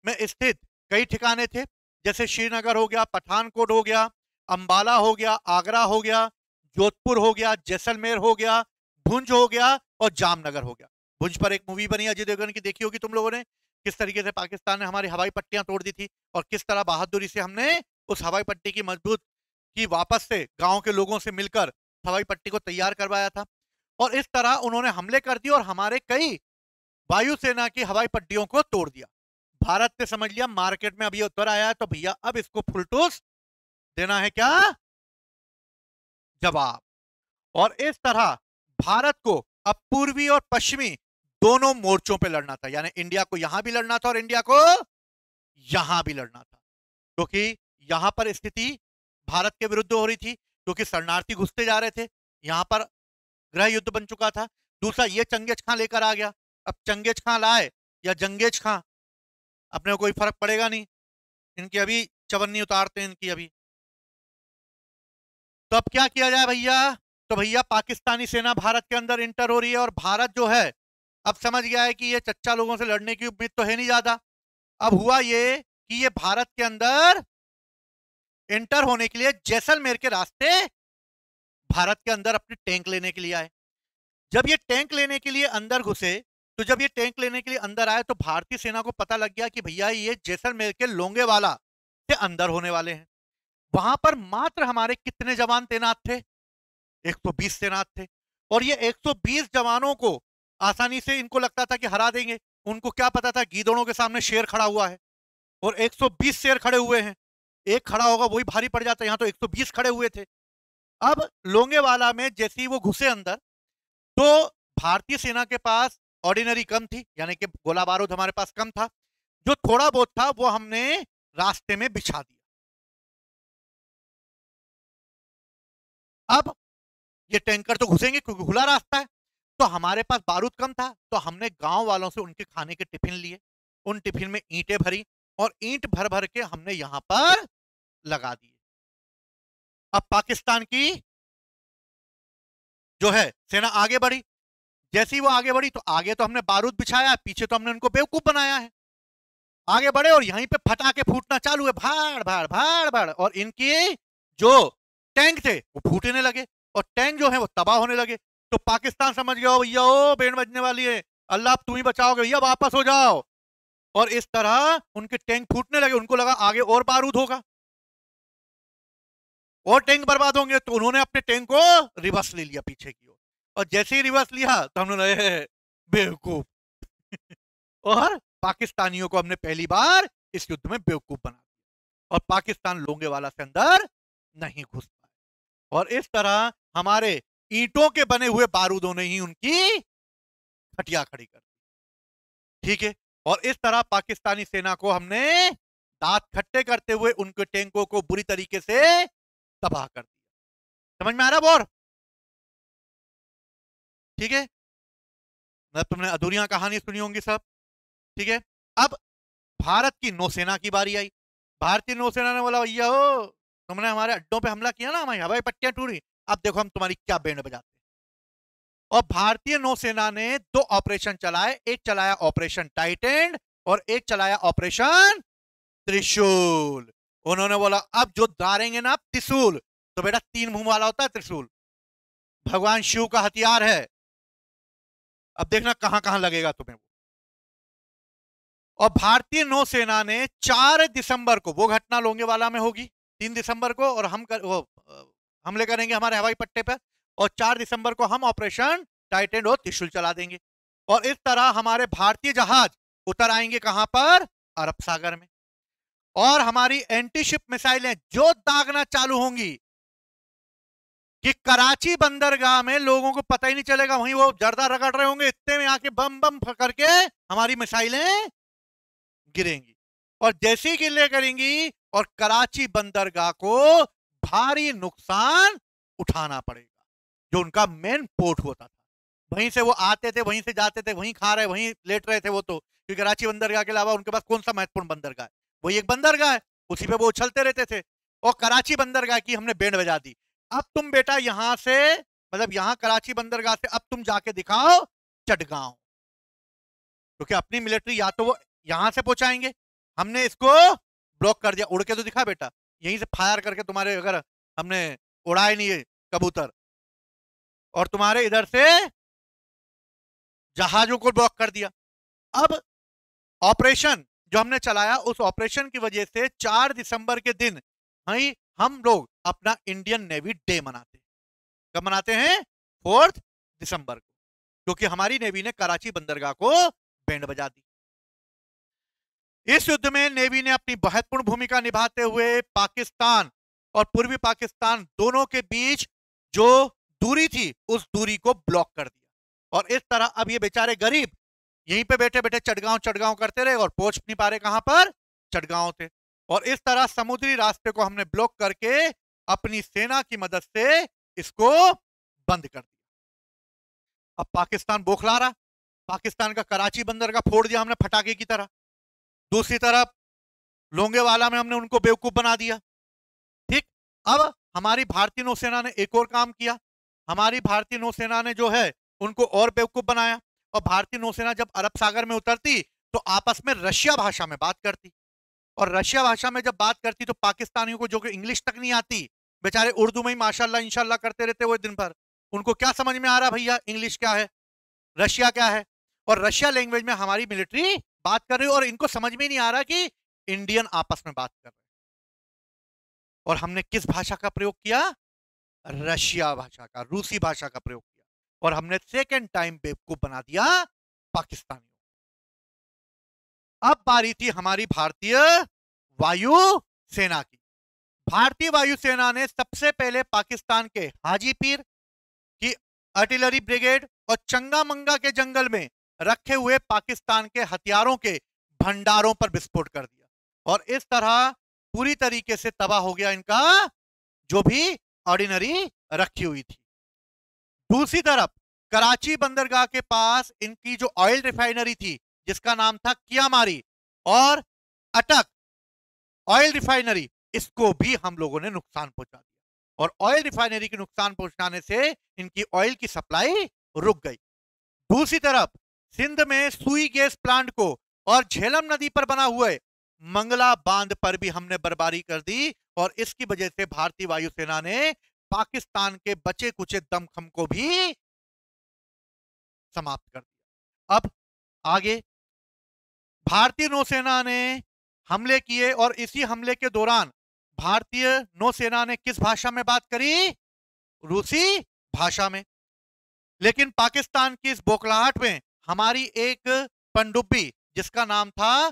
में स्थित कई ठिकाने थे, जैसे श्रीनगर हो गया, पठानकोट हो गया, अंबाला हो गया, आगरा हो गया, जोधपुर हो गया, जैसलमेर हो गया, भुंज हो गया और जामनगर हो गया। भुंज पर एक मूवी बनी अजय देवगन की, देखी होगी तुम लोगों ने, किस तरीके से पाकिस्तान ने हमारी हवाई पट्टियां तोड़ दी थी और किस तरह बहादुरी से हमने उस हवाई पट्टी की मजबूत की वापस से गांव के लोगों से मिलकर हवाई पट्टी को तैयार करवाया था। और इस तरह उन्होंने हमले कर दिए और हमारे कई वायुसेना की हवाई पट्टियों को तोड़ दिया। भारत ने समझ लिया मार्केट में अभी उत्तर आया है तो भैया अब इसको फुलटूस देना है क्या? जवाब। और इस तरह भारत को अब पूर्वी और पश्चिमी दोनों मोर्चों पे लड़ना था, यानी इंडिया को यहां भी लड़ना था और इंडिया को यहां भी लड़ना था, क्योंकि यहां पर स्थिति भारत के विरुद्ध हो रही थी, क्योंकि शरणार्थी घुसते जा रहे थे, यहां पर गृह युद्ध बन चुका था। दूसरा ये चंगेज खां लेकर आ गया। अब चंगेज खां लाए या जंगेज खां, अपने को कोई फर्क पड़ेगा नहीं, इनकी अभी चवन्नी उतारते हैं इनकी अभी। तो अब क्या किया जाए भैया? तो भैया पाकिस्तानी सेना भारत के अंदर इंटर हो रही है और भारत जो है अब समझ गया है कि ये चच्चा लोगों से लड़ने की उम्मीद तो है नहीं ज्यादा। अब हुआ ये कि ये भारत के अंदर इंटर होने के लिए जैसलमेर के रास्ते भारत के अंदर अपने टैंक लेने के लिए आए। जब ये टैंक लेने के लिए अंदर घुसे, तो जब ये टैंक लेने के लिए अंदर आए तो भारतीय सेना को पता लग गया कि भैया ये जैसलमेर के लोंगेवाला से अंदर होने वाले हैं। वहां पर मात्र हमारे कितने जवान तैनात थे? 120 तैनात थे। और ये 120 जवानों को आसानी से इनको लगता था कि हरा देंगे। उनको क्या पता था गीदड़ों के सामने शेर खड़ा हुआ है और 120 शेर खड़े हुए हैं। एक खड़ा होगा वही भारी पड़ जाता, यहां तो 120 खड़े हुए थे। अब लोंगेवाला में जैसे ही वो घुसे अंदर, तो भारतीय सेना के पास ऑर्डिनरी कम थी, यानी कि गोला बारूद हमारे पास कम था। जो थोड़ा बहुत था वो हमने रास्ते में बिछा दिया। अब ये टैंकर तो घुसेंगे क्योंकि खुला रास्ता है, तो हमारे पास बारूद कम था, तो हमने गांव वालों से उनके खाने के टिफिन लिए, उन टिफिन में ईंटें भरी और ईंट भर भर के हमने यहां पर लगा दिए। अब पाकिस्तान की जो है सेना आगे बढ़ी। जैसे ही वो आगे बढ़ी तो आगे तो हमने बारूद बिछाया, पीछे तो हमने उनको बेवकूफ बनाया है। आगे बढ़े और यहीं पे फटाके फूटना चालू है, भाड़ भाड़ भाड़ भाड़, और इनके जो टैंक थे वो फूटने लगे और टैंक जो है वो तबाह होने लगे। तो पाकिस्तान समझ गया भैया ओ बैंड बजने वाली है, अल्लाह तुम ही बचाओगे भैया, वापस हो जाओ। और इस तरह उनके टैंक फूटने लगे, उनको लगा आगे और बारूद होगा और टैंक बर्बाद होंगे, तो उन्होंने अपने टैंक को रिवर्स ले लिया पीछे की ओर। और जैसे ही रिवर्स लिया तो हमने बेवकूफ और पाकिस्तानियों को हमने पहली बार इस युद्ध में बेवकूफ बना दिया और पाकिस्तान लोंगेवाला से अंदर नहीं घुस पाए। और इस तरह हमारे ईंटों के बने हुए बारूदों ने ही उनकी हटिया खड़ी कर दी। ठीक है, और इस तरह पाकिस्तानी सेना को हमने दांत खट्टे करते हुए उनके टैंकों को बुरी तरीके से तबाह कर दिया। समझ में आ रहा बोर? ठीक है, मतलब तुमने अधूरियां कहानी सुनी होंगी सब। ठीक है, अब भारत की नौसेना की बारी आई। भारतीय नौसेना ने बोला भैया हो तुमने हमारे अड्डों पे हमला किया ना, हमारी हवाई पट्टियां टूटी, अब देखो हम तुम्हारी क्या बैंड बजाते हैं। और भारतीय नौसेना ने दो ऑपरेशन चलाए, एक चलाया ऑपरेशन टाइटेंड और एक चलाया ऑपरेशन त्रिशूल। उन्होंने बोला अब जो दारेंगे ना त्रिशूल, तो बेटा 3 मुंह वाला होता है त्रिशूल, भगवान शिव का हथियार है, अब देखना कहां कहां लगेगा तुम्हें वो। और भारतीय नौसेना ने 4 दिसंबर को, वो घटना लोंगेवाला में होगी 3 दिसंबर को, और हमले करेंगे हमारे हवाई पट्टे पर, और 4 दिसंबर को हम ऑपरेशन टाइटेंड और त्रिशूल चला देंगे। और इस तरह हमारे भारतीय जहाज उतर आएंगे कहां पर? अरब सागर में। और हमारी एंटीशिप मिसाइलें जो दागना चालू होंगी कि कराची बंदरगाह में लोगों को पता ही नहीं चलेगा, वहीं वो जर्दा रगड़ रहे होंगे, इतने में आके बम बम करके हमारी मिसाइलें गिरेंगी। और जैसे ही गिले करेंगी और कराची बंदरगाह को भारी नुकसान उठाना पड़ेगा, जो उनका मेन पोर्ट होता था। वहीं से वो आते थे, वहीं से जाते थे, वहीं खा रहे, वहीं लेट रहे थे वो, तो क्योंकि कराची बंदरगाह के अलावा उनके पास कौन सा महत्वपूर्ण बंदरगाह है? वही एक बंदरगाह है, उसी पे वो उछलते रहते थे। और कराची बंदरगाह की हमने बैंड बजा दी। अब तुम बेटा यहां से, मतलब यहां कराची बंदरगाह से अब तुम जाके दिखाओ चटगांव, क्योंकि अपनी मिलिट्री या तो वो यहां से पहुंचाएंगे, हमने इसको ब्लॉक कर दिया, उड़ के तो दिखा बेटा, यहीं से फायर करके तुम्हारे, अगर हमने उड़ाए नहीं है कबूतर, और तुम्हारे इधर से जहाजों को ब्लॉक कर दिया। अब ऑपरेशन जो हमने चलाया, उस ऑपरेशन की वजह से 4 दिसंबर के दिन हम लोग अपना इंडियन नेवी डे मनाते हैं। कब मनाते हैं? 4 दिसंबर को, क्योंकि हमारी नेवी ने कराची बंदरगाह को बैंड बजा दी। इस युद्ध में नेवी ने अपनी महत्वपूर्ण भूमिका निभाते हुए पाकिस्तान और पूर्वी पाकिस्तान दोनों के बीच जो दूरी थी उस दूरी को ब्लॉक कर दिया। और इस तरह अब ये बेचारे गरीब यहीं पे बैठे बैठे चटगांव चटगांव करते रहे और पहुंच नहीं पा रहे कहां पर? चटगांव थे। और इस तरह समुद्री रास्ते को हमने ब्लॉक करके अपनी सेना की मदद से इसको बंद कर दिया। अब पाकिस्तान बौखला रहा, पाकिस्तान का कराची बंदरगाह फोड़ दिया हमने फटाके की तरह। दूसरी तरफ लोंगेवाला में हमने उनको बेवकूफ बना दिया। ठीक, अब हमारी भारतीय नौसेना ने एक और काम किया। हमारी भारतीय नौसेना ने जो है उनको और बेवकूफ बनाया। और भारतीय नौसेना जब अरब सागर में उतरती तो आपस में रशिया भाषा में बात करती, और रशिया भाषा में जब बात करती तो पाकिस्तानियों को जो कि इंग्लिश तक नहीं आती, बेचारे उर्दू में ही माशाल्लाह इंशाल्लाह करते रहते वो दिन भर। उनको क्या समझ में आ रहा भैया इंग्लिश क्या है, रशिया क्या है? और रशिया लैंग्वेज में हमारी मिलिट्री बात कर रही है और इनको समझ में नहीं आ रहा कि इंडियन आपस में बात कर रहे हैं। और हमने किस भाषा का प्रयोग किया? रशिया भाषा का, रूसी भाषा का प्रयोग किया। और हमने सेकेंड टाइम बेवकूफ बना दिया पाकिस्तानियों। अब बारी थी हमारी भारतीय वायु सेना की। भारतीय वायुसेना ने सबसे पहले पाकिस्तान के हाजीपीर की आर्टिलरी ब्रिगेड और चंगामंगा के जंगल में रखे हुए पाकिस्तान के हथियारों के भंडारों पर विस्फोट कर दिया और इस तरह पूरी तरीके से तबाह हो गया इनका जो भी ऑर्डिनरी रखी हुई थी। दूसरी तरफ कराची बंदरगाह के पास इनकी जो ऑयल रिफाइनरी थी जिसका नाम था कियामारी और अटक ऑयल रिफाइनरी, इसको भी हम लोगों ने नुकसान पहुंचा दिया और ऑयल रिफाइनरी के नुकसान पहुंचाने से इनकी ऑयल की सप्लाई रुक गई। दूसरी तरफ सिंध में सुई गैस प्लांट को और झेलम नदी पर बना हुए मंगला बांध पर भी हमने बर्बादी कर दी और इसकी वजह से भारतीय वायुसेना ने पाकिस्तान के बचे कुचे दमखम को भी समाप्त कर दिया। अब आगे भारतीय नौसेना ने हमले किए और इसी हमले के दौरान भारतीय नौसेना ने किस भाषा में बात करी? रूसी भाषा में। लेकिन पाकिस्तान की इस बौखलाहट में हमारी एक पनडुब्बी जिसका नाम था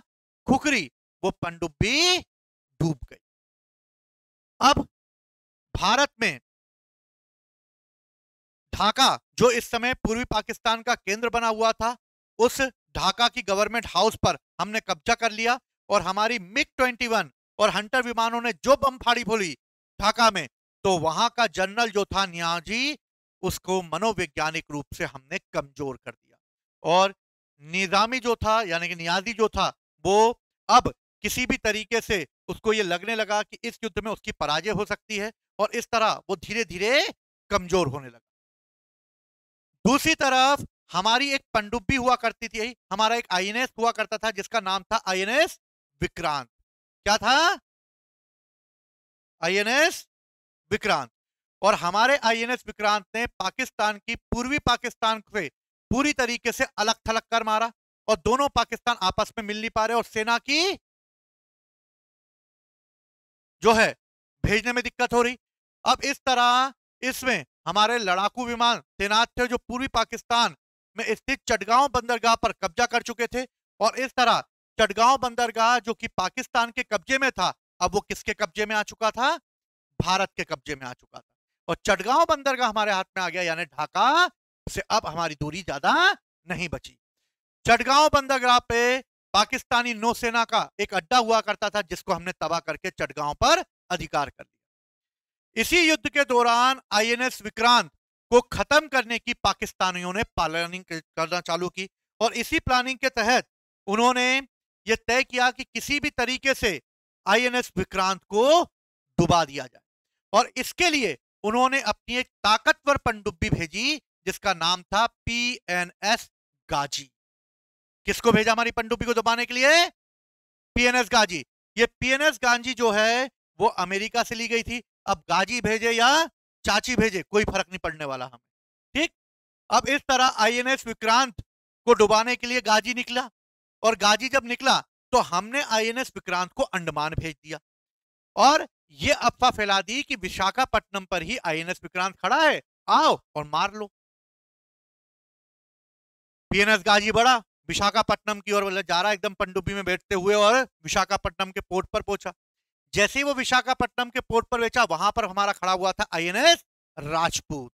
खुखरी, वो पनडुब्बी डूब गई। अब भारत में ढाका जो इस समय पूर्वी पाकिस्तान का केंद्र बना हुआ था, उस ढाका की गवर्नमेंट हाउस पर हमने कब्जा कर लिया और हमारी मिग 21 और हंटर विमानों ने जो बम फाड़ी फोड़ी ढाका में, तो वहां का जनरल जो था नियाजी, उसको मनोवैज्ञानिक रूप से हमने कमजोर कर दिया और निजामी जो था यानी कि नियाजी जो था वो अब किसी भी तरीके से उसको ये लगने लगा कि इस युद्ध में उसकी पराजय हो सकती है और इस तरह वो धीरे धीरे कमजोर होने लगा। दूसरी तरफ हमारी एक पनडुब्बी हुआ करती थी, हमारा एक आईएनएस हुआ करता था जिसका नाम था आईएनएस विक्रांत। क्या था? आईएनएस विक्रांत। और हमारे आईएनएस विक्रांत ने पाकिस्तान की पूर्वी पाकिस्तान से पूरी तरीके से अलग थलग कर मारा और दोनों पाकिस्तान आपस में मिल नहीं पा रहे और सेना की जो है भेजने में दिक्कत हो रही। अब इस तरह इसमें हमारे लड़ाकू विमान तैनात थे जो पूर्वी पाकिस्तान में स्थित चटगांव बंदरगाह पर कब्जा कर चुके थे और इस तरह चटगांव बंदरगाह जो कि पाकिस्तान के कब्जे में था, अब वो किसके कब्जे में आ चुका था? भारत के कब्जे में आ चुका था और चटगांव बंदरगाह हमारे हाथ में आ गया, यानी ढाका से अब हमारी दूरी ज्यादा नहीं बची। चटगांव बंदरगाह पे पाकिस्तानी नौसेना का एक अड्डा हुआ करता था जिसको हमने तबाह करके चटगांव पर अधिकार कर लिया। इसी युद्ध के दौरान आईएनएस विक्रांत को खत्म करने की पाकिस्तानियों ने प्लानिंग करना चालू की और इसी प्लानिंग के तहत उन्होंने यह तय किया कि किसी भी तरीके से आईएनएस विक्रांत को डुबा दिया जाए और इसके लिए उन्होंने अपनी एक ताकतवर पनडुब्बी भेजी जिसका नाम था पीएनएस गाजी। किसको भेजा हमारी पनडुब्बी को दबाने के लिए? पीएनएस गाजी। ये पीएनएस गाजी जो है वो अमेरिका से ली गई थी। अब गाजी भेजे या चाची भेजे कोई फर्क नहीं पड़ने वाला हमें, ठीक। अब इस तरह आईएनएस विक्रांत को डुबाने के लिए गाजी निकला और गाजी जब निकला तो हमने आईएनएस विक्रांत को अंडमान भेज दिया और ये अफवाह फैला दी कि विशाखापट्टनम पर ही आईएनएस विक्रांत खड़ा है, आओ और मार लो। पीएनएस गाजी बड़ा विशाखापट्टनम की ओर जा रहा, एकदम पनडुब्बी में बैठते हुए और विशाखापट्टनम के पोर्ट पर पहुंचा। जैसे ही वो विशाखापट्टनम के पोर्ट पर बेचा, वहां पर हमारा खड़ा हुआ था आईएनएस राजपूत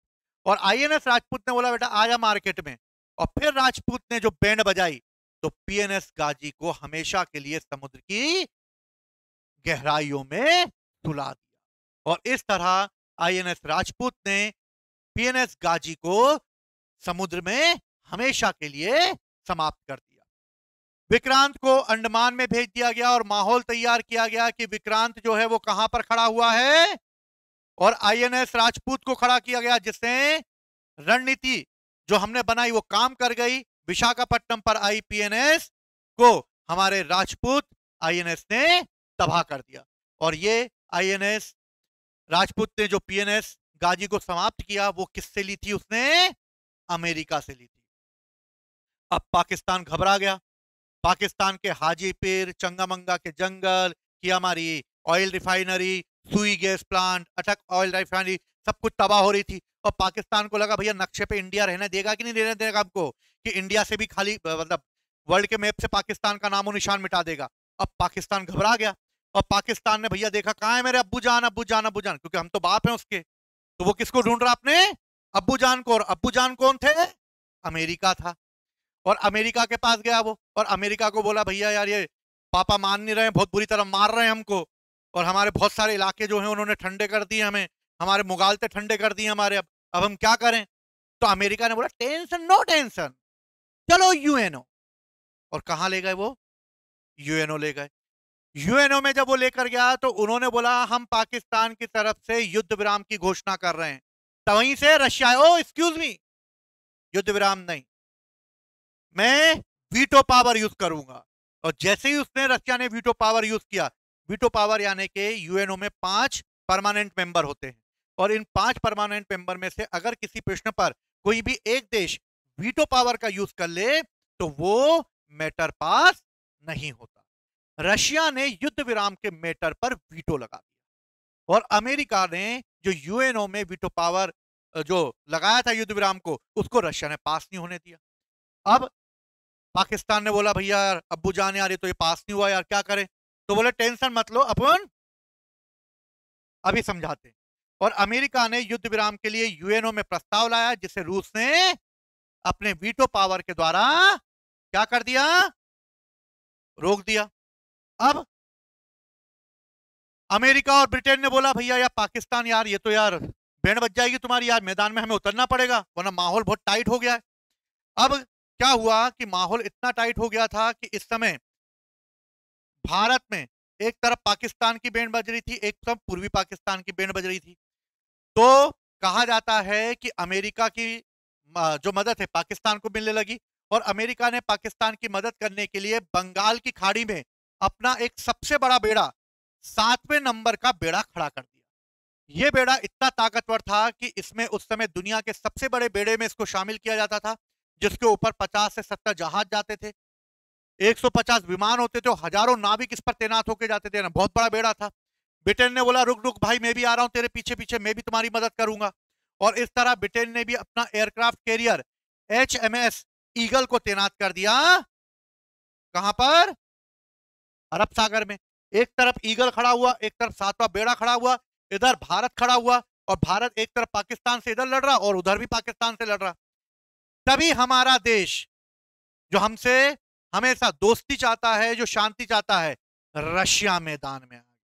और आईएनएस राजपूत ने बोला बेटा आजा मार्केट में, और फिर राजपूत ने जो बैंड बजाई तो पीएनएस गाजी को हमेशा के लिए समुद्र की गहराइयों में सुला दिया और इस तरह आईएनएस राजपूत ने पीएनएस गाजी को समुद्र में हमेशा के लिए समाप्त कर दिया। विक्रांत को अंडमान में भेज दिया गया और माहौल तैयार किया गया कि विक्रांत जो है वो कहां पर खड़ा हुआ है और आईएनएस राजपूत को खड़ा किया गया, जिससे रणनीति जो हमने बनाई वो काम कर गई। विशाखापट्टनम पर आई पीएनएस को हमारे राजपूत आईएनएस ने तबाह कर दिया और ये आईएनएस राजपूत ने जो पीएनएस गाजी को समाप्त किया वो किससे ली थी उसने? अमेरिका से ली थी। अब पाकिस्तान घबरा गया। पाकिस्तान के हाजीपीर, चंगामंगा के जंगल की हमारी ऑयल रिफाइनरी, सुई गैस प्लांट, अटक ऑयल रिफाइनरी, सब कुछ तबाह हो रही थी। और पाकिस्तान को लगा भैया नक्शे पे इंडिया रहने देगा कि नहीं रहने देगा हमको, कि इंडिया से भी खाली मतलब वर्ल्ड के मैप से पाकिस्तान का नामो निशान मिटा देगा। अब पाकिस्तान घबरा गया और पाकिस्तान ने भैया देखा कहाँ है मेरे अब्बू जान, अब्बू जान, अब्बू जान, क्योंकि हम तो बाप हैं उसके। तो वो किसको ढूंढ रहा अपने अब्बू जान को, और अब्बू जान कौन थे? अमेरिका था। और अमेरिका के पास गया वो, और अमेरिका को बोला भैया यार ये पापा मान नहीं रहे हैं, बहुत बुरी तरह मार रहे हैं हमको, और हमारे बहुत सारे इलाके जो हैं उन्होंने ठंडे कर दिए, हमें हमारे मुगालते ठंडे कर दिए हमारे। अब हम क्या करें? तो अमेरिका ने बोला टेंशन नो टेंशन, चलो यूएनओ। और कहां ले गए वो? यूएनओ ले गए। यूएनओ में जब वो लेकर गया तो उन्होंने बोला हम पाकिस्तान की तरफ से युद्ध विराम की घोषणा कर रहे हैं। तो वहीं से रशिया, ओ एक्सक्यूज मी, युद्ध विराम नहीं, मैं वीटो पावर यूज करूंगा। और जैसे ही उसने, रशिया ने वीटो पावर यूज किया, वीटो पावर यानी कि यूएनओ में 5 परमानेंट मेंबर होते हैं, और इन 5 परमानेंट मेंबर में से अगर किसी प्रश्न पर कोई भी एक देश वीटो पावर का यूज कर ले तो वो मैटर पास नहीं होता। रशिया ने युद्ध विराम के मैटर पर वीटो लगा दिया, और अमेरिका ने जो यूएनओ में वीटो पावर जो लगाया था युद्ध विराम को, उसको रशिया ने पास नहीं होने दिया। अब पाकिस्तान ने बोला भैया यार अब्बू जान यार ये तो ये पास नहीं हुआ यार, क्या करें? तो बोले टेंशन मत लो, अपन अभी समझाते हैं। और अमेरिका ने युद्ध विराम के लिए यूएनओ में प्रस्ताव लाया, जिसे रूस ने अपने वीटो पावर के द्वारा क्या कर दिया? रोक दिया। अब अमेरिका और ब्रिटेन ने बोला भैया यार पाकिस्तान यार ये तो यार बैंड बज जाएगी तुम्हारी यार, मैदान में हमें उतरना पड़ेगा वरना माहौल बहुत टाइट हो गया है। अब क्या हुआ कि माहौल इतना टाइट हो गया था कि इस समय भारत में एक तरफ पाकिस्तान की बैंड बज रही थी, एक तरफ पूर्वी पाकिस्तान की बैंड बज रही थी। तो कहा जाता है कि अमेरिका की जो मदद है पाकिस्तान को मिलने लगी, और अमेरिका ने पाकिस्तान की मदद करने के लिए बंगाल की खाड़ी में अपना एक सबसे बड़ा बेड़ा, 7वें नंबर का बेड़ा खड़ा कर दिया। यह बेड़ा इतना ताकतवर था कि इसमें उस समय दुनिया के सबसे बड़े बेड़े में इसको शामिल किया जाता था, जिसके ऊपर 50 से 70 जहाज जाते थे, 150 विमान होते थे, हजारों नाविक इस पर तैनात होकर जाते थे ना, बहुत बड़ा बेड़ा था। ब्रिटेन ने बोला रुक रुक भाई, मैं भी आ रहा हूं तेरे पीछे पीछे, मैं भी तुम्हारी मदद करूंगा। और इस तरह ब्रिटेन ने भी अपना एयरक्राफ्ट कैरियर HMS ईगल को तैनात कर दिया। कहां पर? अरब सागर में। एक तरफ ईगल खड़ा हुआ, एक तरफ 7वां बेड़ा खड़ा हुआ, इधर भारत खड़ा हुआ, और भारत एक तरफ पाकिस्तान से इधर लड़ रहा और उधर भी पाकिस्तान से लड़ रहा। तभी हमारा देश जो हमसे हमेशा दोस्ती चाहता है, जो शांति चाहता है, रशिया मैदान में आ गया,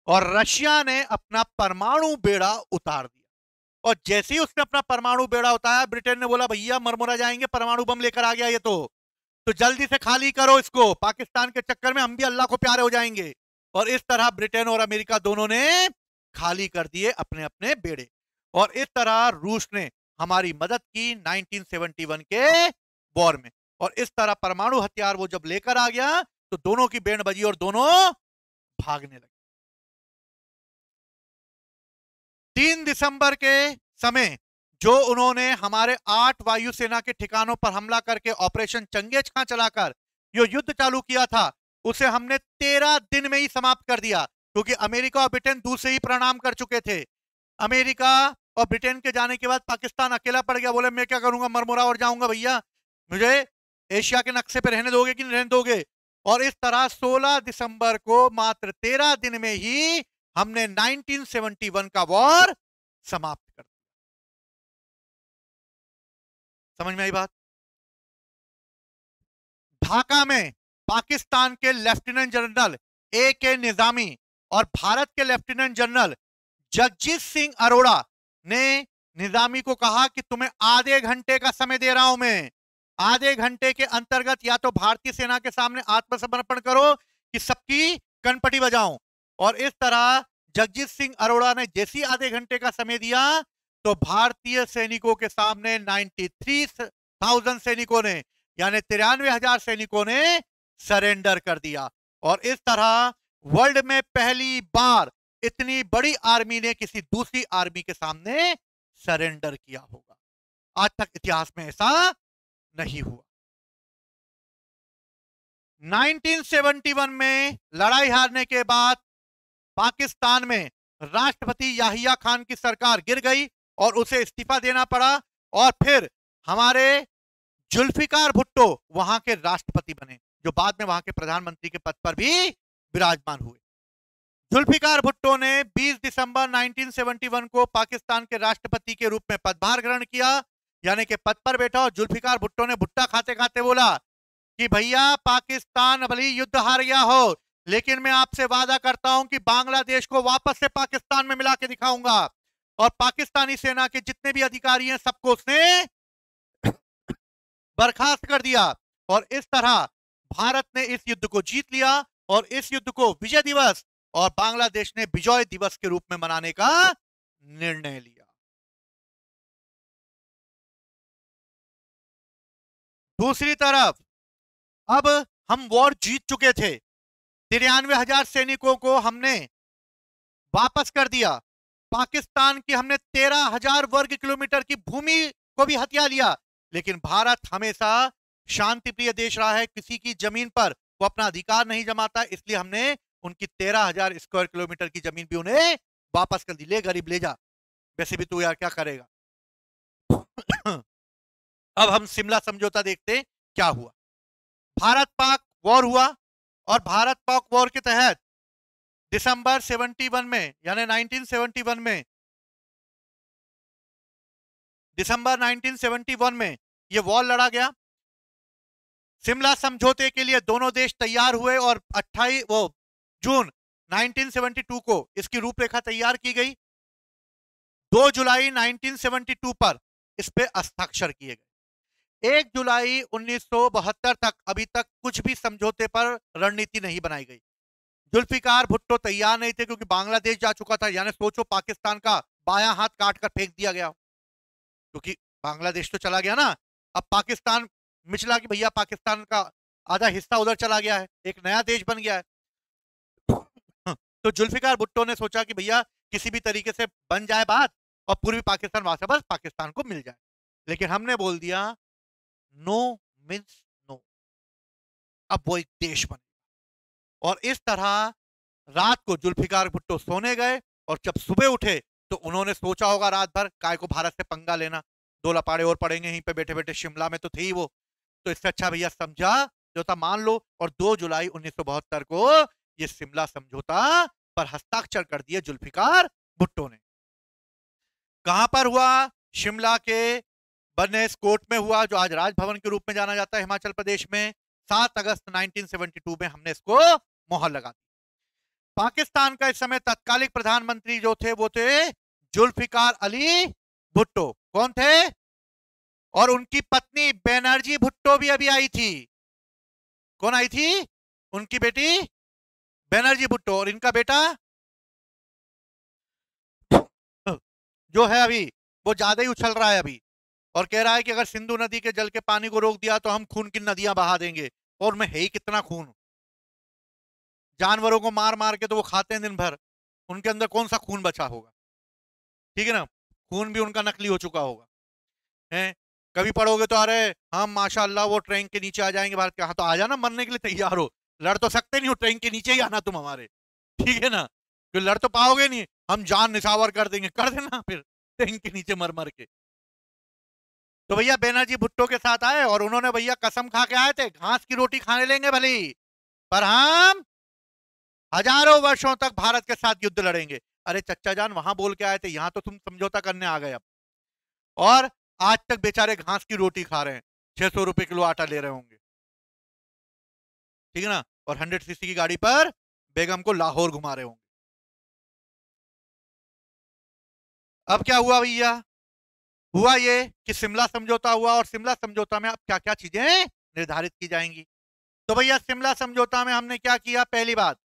और रशिया ने अपना परमाणु बेड़ा उतार दिया। और जैसे ही उसने अपना परमाणु बेड़ा उतारा, ब्रिटेन ने बोला भैया मरमुरा जाएंगे, परमाणु बम लेकर आ गया ये तो जल्दी से खाली करो इसको, पाकिस्तान के चक्कर में हम भी अल्लाह को प्यारे हो जाएंगे। और इस तरह ब्रिटेन और अमेरिका दोनों ने खाली कर दिए अपने अपने बेड़े, और इस तरह रूस ने हमारी मदद की 1971 के वॉर में। और इस तरह परमाणु हथियार वो जब लेकर आ गया तो दोनों की बैंड बजी और दोनों भागने लगे। 3 दिसंबर के समय जो उन्होंने हमारे 8 वायुसेना के ठिकानों पर हमला करके ऑपरेशन चंगेज खां चलाकर जो युद्ध चालू किया था, उसे हमने 13 दिन में ही समाप्त कर दिया, क्योंकि अमेरिका और ब्रिटेन दूर से ही प्रणाम कर चुके थे। अमेरिका और ब्रिटेन के जाने के बाद पाकिस्तान अकेला पड़ गया, बोले मैं क्या करूंगा, मरमुरा और जाऊंगा भैया, मुझे एशिया के नक्शे पर रहने दोगे कि नहीं रहने दोगे? और इस तरह 16 दिसंबर को मात्र 13 दिन में ही हमने 1971 का वॉर समाप्त कर दिया। समझ में आई बात? ढाका में पाकिस्तान के लेफ्टिनेंट जनरल AK निजामी और भारत के लेफ्टिनेंट जनरल जगजीत सिंह अरोड़ा ने निजामी को कहा कि तुम्हें आधे घंटे का समय दे रहा हूं मैं, आधे घंटे के अंतर्गत या तो भारतीय सेना के सामने आत्मसमर्पण करो कि सबकी कनपटी बजाऊं। और इस तरह जगजीत सिंह अरोड़ा ने जैसी आधे घंटे का समय दिया तो भारतीय सैनिकों के सामने 93,000 सैनिकों ने, यानी 93,000 सैनिकों ने सरेंडर कर दिया। और इस तरह वर्ल्ड में पहली बार इतनी बड़ी आर्मी ने किसी दूसरी आर्मी के सामने सरेंडर किया होगा। आज तक इतिहास में ऐसा नहीं हुआ। 1971 में लड़ाई हारने के बाद पाकिस्तान में राष्ट्रपति याहिया खान की सरकार गिर गई और उसे इस्तीफा देना पड़ा, और फिर हमारे जुल्फिकार भुट्टो वहां के राष्ट्रपति बने, जो बाद में वहां के प्रधानमंत्री के पद पर भी विराजमान हुए। जुल्फिकार भुट्टो ने 20 दिसंबर 1971 को पाकिस्तान के राष्ट्रपति के रूप में पदभार ग्रहण किया, यानी कि पद पर बैठा, और जुल्फिकार भुट्टो ने भुट्टा खाते खाते बोला कि भैया पाकिस्तान भले युद्ध हार गया हो, लेकिन मैं आपसे वादा करता हूं कि बांग्लादेश को वापस से पाकिस्तान में मिला के दिखाऊंगा। और पाकिस्तानी सेना के जितने भी अधिकारी हैं सबको उसने बर्खास्त कर दिया, और इस तरह भारत ने इस युद्ध को जीत लिया, और इस युद्ध को विजय दिवस और बांग्लादेश ने विजय दिवस के रूप में मनाने का निर्णय लिया। दूसरी तरफ अब हम वॉर जीत चुके थे, 93,000 सैनिकों को हमने वापस कर दिया, पाकिस्तान की हमने 13,000 वर्ग किलोमीटर की भूमि को भी हथिया लिया, लेकिन भारत हमेशा शांति प्रिय देश रहा है, किसी की जमीन पर वो अपना अधिकार नहीं जमाता, इसलिए हमने उनकी 13,000 स्क्वायर किलोमीटर की जमीन भी उन्हें वापस कर दी। ले गरीब ले जा, वैसे भी तू यार क्या करेगा। अब हम शिमला समझौता देखते क्या हुआ। भारत पाक वॉर हुआ, और भारत पाक वॉर के तहत दिसंबर 71 में, यानी 1971 में, दिसंबर 1971 में यह वॉर लड़ा गया। शिमला समझौते के लिए दोनों देश तैयार हुए, और 28 जून 1972 को इसकी रूपरेखा तैयार की गई। 2 जुलाई 1972 पर इस पे हस्ताक्षर किए गए। 1 जुलाई 1972 तक अभी तक कुछ भी समझौते पर रणनीति नहीं बनाई गई। जुल्फिकार भुट्टो तैयार नहीं थे, क्योंकि बांग्लादेश जा चुका था, यानी सोचो पाकिस्तान का बायां हाथ काट कर फेंक दिया गया, क्योंकि बांग्लादेश तो चला गया ना। अब पाकिस्तान मिचला कि भैया पाकिस्तान का आधा हिस्सा उधर चला गया है, एक नया देश बन गया है। तो जुल्फिकार भुट्टो ने सोचा कि भैया किसी भी तरीके से बन जाए बात, और पूर्वी पाकिस्तान वहां से बस पाकिस्तान को मिल जाए। लेकिन हमने बोल दिया नो मीन्स नो, अब वो एक देश बनेगा। और इस तरह रात को जुल्फिकार भुट्टो सोने गए, और जब सुबह उठे तो उन्होंने सोचा होगा रात भर काय को भारत से पंगा लेना, 2 लपाड़े और पड़ेंगे यहीं पे बैठे बैठे, शिमला में तो थी वो, तो इससे अच्छा भैया समझा जो था मान लो। और 2 जुलाई 1972 को ये शिमला समझौता पर हस्ताक्षर कर दिए जुल्फिकार भुट्टो ने। कहां पर हुआ? शिमला के बर्नेस कोर्ट में हुआ, जो आज राजभवन के रूप में जाना जाता है हिमाचल प्रदेश में। 7 अगस्त 1972 में हमने इसको मोहर लगा दी। पाकिस्तान का इस समय तत्कालिक प्रधानमंत्री जो थे वो थे जुल्फिकार अली भुट्टो। कौन थे? और उनकी पत्नी बनर्जी भुट्टो भी अभी आई थी। कौन आई थी? उनकी बेटी बनर्जी भुट्टो। और इनका बेटा जो है अभी वो ज्यादा ही उछल रहा है अभी, और कह रहा है कि अगर सिंधु नदी के जल के पानी को रोक दिया तो हम खून की नदियां बहा देंगे। और में है ही कितना खून, जानवरों को मार मार के तो वो खाते हैं दिन भर, उनके अंदर कौन सा खून बचा होगा? ठीक है ना, खून भी उनका नकली हो चुका होगा। हैं कभी पढ़ोगे तो अरे हम माशाल्लाह वो ट्रेन के नीचे आ जाएंगे भारत के। हाँ तो आ जाना, मरने के लिए तैयार हो, लड़ तो सकते नहीं हो, ट्रेन के नीचे ही आना तुम हमारे, ठीक है ना, तो लड़ तो पाओगे नहीं, हम जान निछावर कर देंगे, कर देना फिर ट्रेन के नीचे मर मर के। तो भैया बनर्जी भुट्टो के साथ आए, और उन्होंने भैया कसम खा के आए थे घास की रोटी खाने लेंगे भले ही, पर हम हजारों वर्षों तक भारत के साथ युद्ध लड़ेंगे। अरे चच्चा जान वहां बोल के आए थे, यहां तो तुम समझौता करने आ गए अब, और आज तक बेचारे घास की रोटी खा रहे हैं, 600 रुपए किलो आटा ले रहे होंगे, ठीक है ना, और 100 सीसी की गाड़ी पर बेगम को लाहौर घुमा रहे होंगे। अब क्या हुआ भैया? हुआ ये कि शिमला समझौता हुआ, और शिमला समझौता में अब क्या क्या चीजें निर्धारित की जाएंगी। तो भैया शिमला समझौता में हमने क्या किया? पहली बात,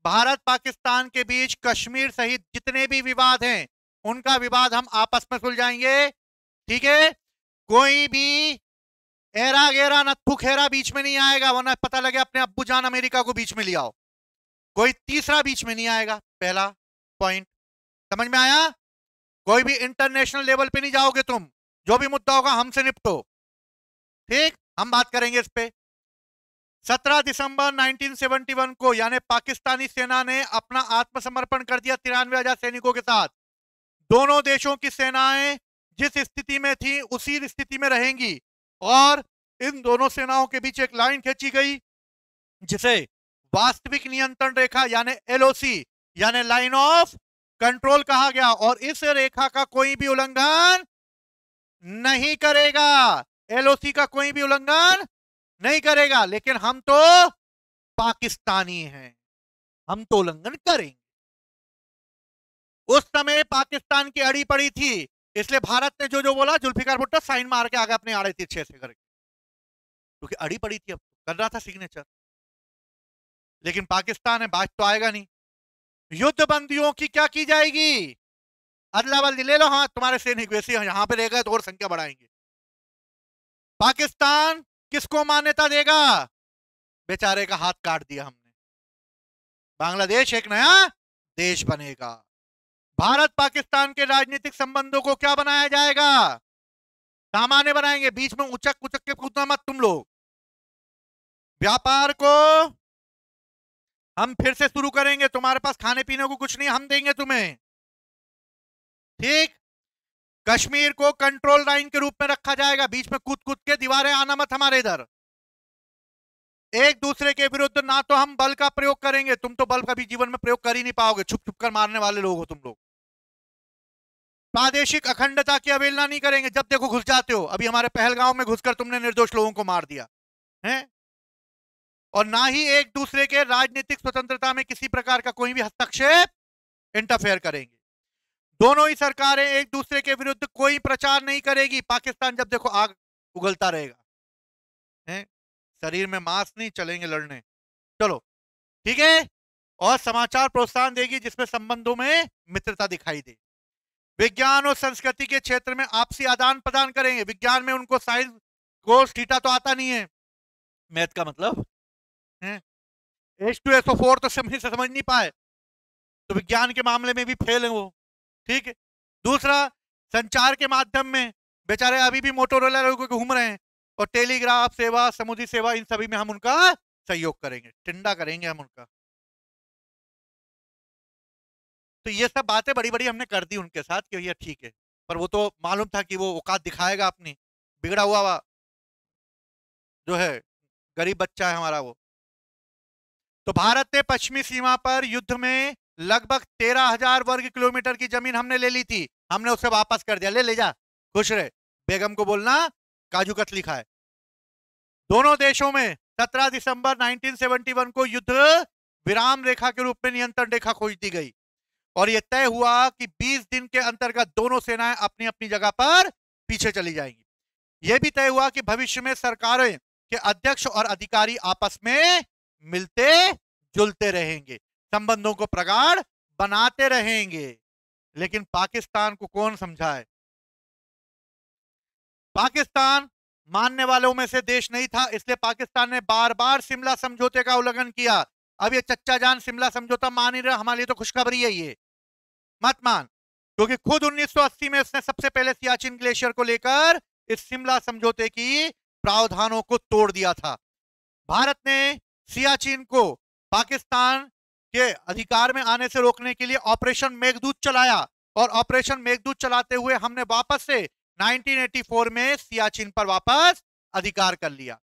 भारत पाकिस्तान के बीच कश्मीर सहित जितने भी विवाद हैं उनका विवाद हम आपस में सुलझाएंगे, ठीक है। कोई भी एरा गेरा नत्थु खेरा बीच में नहीं आएगा, वरना पता लगे अपने अब्बू जान अमेरिका को बीच में ले आओ। कोई तीसरा बीच में नहीं आएगा, पहला पॉइंट। समझ में आया? कोई भी इंटरनेशनल लेवल पे नहीं जाओगे तुम, जो भी मुद्दा होगा हमसे निपटो, ठीक? हम बात करेंगे इस पे। 17 दिसंबर 1971 को यानी पाकिस्तानी सेना ने अपना आत्मसमर्पण कर दिया 93,000 सैनिकों के साथ। दोनों देशों की सेनाएं जिस स्थिति में थी उसी स्थिति में रहेंगी और इन दोनों सेनाओं के बीच एक लाइन खींची गई जिसे वास्तविक नियंत्रण रेखा यानी एलओसी यानी लाइन ऑफ कंट्रोल कहा गया, और इस रेखा का कोई भी उल्लंघन नहीं करेगा। एलओसी का कोई भी उल्लंघन नहीं करेगा, लेकिन हम तो पाकिस्तानी हैं, हम तो उल्लंघन करेंगे। उस समय पाकिस्तान की अड़ी पड़ी थी, इसलिए भारत ने जो जो बोला जुल्फिकार भुट्टो साइन मार के आगे अपने आड़े तिरछे से करके, क्योंकि अड़ी पड़ी थी, अब कर रहा था सिग्नेचर। लेकिन पाकिस्तान है, बात तो आएगा नहीं। युद्ध बंदियों की क्या की जाएगी? अदला बदली ले लो, हाँ तुम्हारे सैनिक वैसे यहां पे रह गए तो और संख्या बढ़ाएंगे। पाकिस्तान किसको मान्यता देगा? बेचारे का हाथ काट दिया हमने। बांग्लादेश एक नया देश बनेगा। भारत पाकिस्तान के राजनीतिक संबंधों को क्या बनाया जाएगा? सामान्य बनाएंगे, बीच में उचक उचक के कूदना मत तुम लोग। व्यापार को हम फिर से शुरू करेंगे, तुम्हारे पास खाने पीने को कुछ नहीं, हम देंगे तुम्हें, ठीक? कश्मीर को कंट्रोल लाइन के रूप में रखा जाएगा, बीच में कूद कूद के दीवारें आना मत हमारे इधर। एक दूसरे के विरुद्ध ना तो हम बल का प्रयोग करेंगे, तुम तो बल कभी जीवन में प्रयोग कर ही नहीं पाओगे, छुप छुप कर मारने वाले लोग हो तुम लोग। प्रादेशिक अखंडता की अवहेलना नहीं करेंगे, जब देखो घुस जाते हो। अभी हमारे पहलगांव में घुसकर तुमने निर्दोष लोगों को मार दिया है। और ना ही एक दूसरे के राजनीतिक स्वतंत्रता में किसी प्रकार का कोई भी हस्तक्षेप इंटरफेयर करेंगे। दोनों ही सरकारें एक दूसरे के विरुद्ध कोई प्रचार नहीं करेगी। पाकिस्तान जब देखो आग उगलता रहेगा, हैं? शरीर में मांस नहीं, चलेंगे लड़ने, चलो ठीक है। और समाचार प्रोत्साहन देगी जिसमें संबंधों में मित्रता दिखाई दे। विज्ञान और संस्कृति के क्षेत्र में आपसी आदान प्रदान करेंगे। विज्ञान में उनको साइंस कोस थीटा तो आता नहीं है, मैथ का मतलब H2SO4 तो समझ नहीं पाए, तो विज्ञान के मामले में भी फेल है वो, ठीक है। दूसरा, संचार के माध्यम में बेचारे अभी भी मोटोरोला लोग घूम रहे हैं, और टेलीग्राफ सेवा, समुद्री सेवा, इन सभी में हम उनका सहयोग करेंगे, टिंडा करेंगे हम उनका। तो ये सब बातें बड़ी बड़ी हमने कर दी उनके साथ कि भैया ठीक है, पर वो तो मालूम था कि वो औकात दिखाएगा अपनी, बिगड़ा हुआ जो है गरीब बच्चा है हमारा वो। तो भारत ने पश्चिमी सीमा पर युद्ध में लगभग 13,000 वर्ग किलोमीटर की जमीन हमने ले ली थी, हमने उसे वापस कर दिया। ले जा, खुश रहे, बेगम को बोलना काजू कतली खाए। दोनों देशों में 17 दिसंबर 1971 को युद्ध विराम रेखा के रूप में नियंत्रण रेखा खोज दी गई, और यह तय हुआ कि 20 दिन के अंतर्गत दोनों सेनाएं अपनी अपनी जगह पर पीछे चली जाएंगी। यह भी तय हुआ कि भविष्य में सरकारें के अध्यक्ष और अधिकारी आपस में मिलते जुलते रहेंगे, संबंधों को प्रगाढ़ बनाते रहेंगे। लेकिन पाकिस्तान को कौन समझाए? पाकिस्तान मानने वालों में से देश नहीं था, इसलिए पाकिस्तान ने बार बार शिमला समझौते का उल्लंघन किया। अब ये चच्चा जान शिमला समझौता मान ही रहा, हमारे लिए तो खुशखबरी है ये, मत मान, क्योंकि खुद 1980 में उसने सबसे पहले सियाचिन ग्लेशियर को लेकर इस शिमला समझौते की प्रावधानों को तोड़ दिया था। भारत ने सियाचिन को पाकिस्तान के अधिकार में आने से रोकने के लिए ऑपरेशन मेघदूत चलाया, और ऑपरेशन मेघदूत चलाते हुए हमने वापस से 1984 में सियाचिन पर वापस अधिकार कर लिया।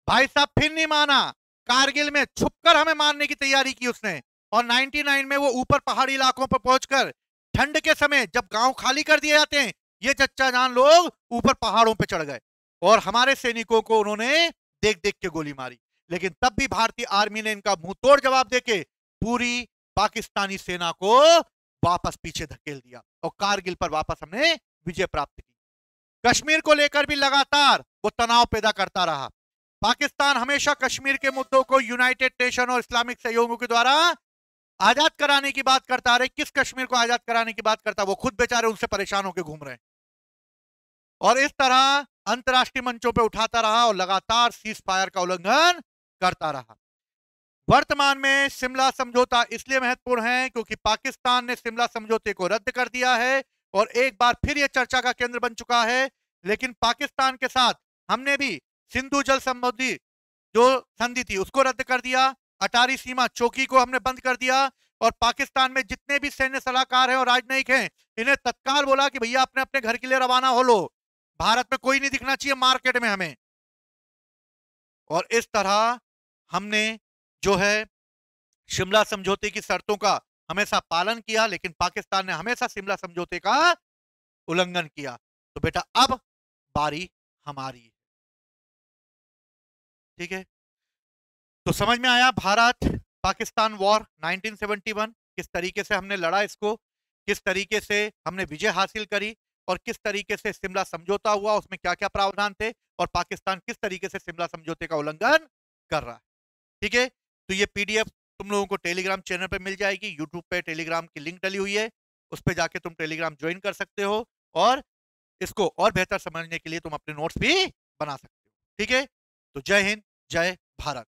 भाई साहब फिर नहीं माना, कारगिल में छुपकर हमें मारने की तैयारी की उसने, और 99 में वो ऊपर पहाड़ी इलाकों पर पहुंचकर ठंड के समय जब गांव खाली कर दिए जाते हैं, ये चच्चा जान लोग ऊपर पहाड़ों पर चढ़ गए और हमारे सैनिकों को उन्होंने देख देख के गोली मारी। लेकिन तब भी भारतीय आर्मी ने इनका मुंह तोड़ जवाब देके पूरी पाकिस्तानी सेना को वापस पीछे धकेल दिया, और कारगिल पर वापस हमने विजय प्राप्त की। कश्मीर को लेकर भी लगातार वो तनाव पैदा करता रहा। पाकिस्तान हमेशा कश्मीर के मुद्दों को यूनाइटेड नेशन और इस्लामिक सहयोगों के द्वारा आजाद कराने की बात करता रहे। किस कश्मीर को आजाद कराने की बात करता? वो खुद बेचारे उनसे परेशान होकर घूम रहे हैं, और इस तरह अंतरराष्ट्रीय मंचों पर उठाता रहा और लगातार सीज फायर का उल्लंघन करता रहा। वर्तमान में शिमला समझौता इसलिए महत्वपूर्ण है क्योंकि पाकिस्तान ने शिमला समझौते को रद्द कर दिया है और एक बार फिर यह चर्चा का केंद्र बन चुका है। लेकिन पाकिस्तान के साथ हमने भी सिंधु जल संबंधी जो संधि थी उसको रद्द कर दिया, अटारी सीमा चौकी को हमने बंद कर दिया और पाकिस्तान में जितने भी सैन्य सलाहकार हैं और राजनयिक हैं इन्हें तत्काल बोला कि भैया अपने अपने घर के लिए रवाना हो लो, भारत में कोई नहीं दिखना चाहिए मार्केट में हमें। और इस तरह हमने जो है शिमला समझौते की शर्तों का हमेशा पालन किया, लेकिन पाकिस्तान ने हमेशा शिमला समझौते का उल्लंघन किया। तो बेटा अब बारी हमारी, ठीक है। तो समझ में आया भारत पाकिस्तान वॉर 1971 किस तरीके से हमने लड़ा, इसको किस तरीके से हमने विजय हासिल करी और किस तरीके से शिमला समझौता हुआ, उसमें क्या क्या प्रावधान थे और पाकिस्तान किस तरीके से शिमला समझौते का उल्लंघन कर रहा है, ठीक है। तो ये पीडीएफ तुम लोगों को टेलीग्राम चैनल पे मिल जाएगी, यूट्यूब पे टेलीग्राम की लिंक डली हुई है, उस पर जाके तुम टेलीग्राम ज्वाइन कर सकते हो और इसको और बेहतर समझने के लिए तुम अपने नोट्स भी बना सकते हो, ठीक है। तो जय हिंद, जय भारत।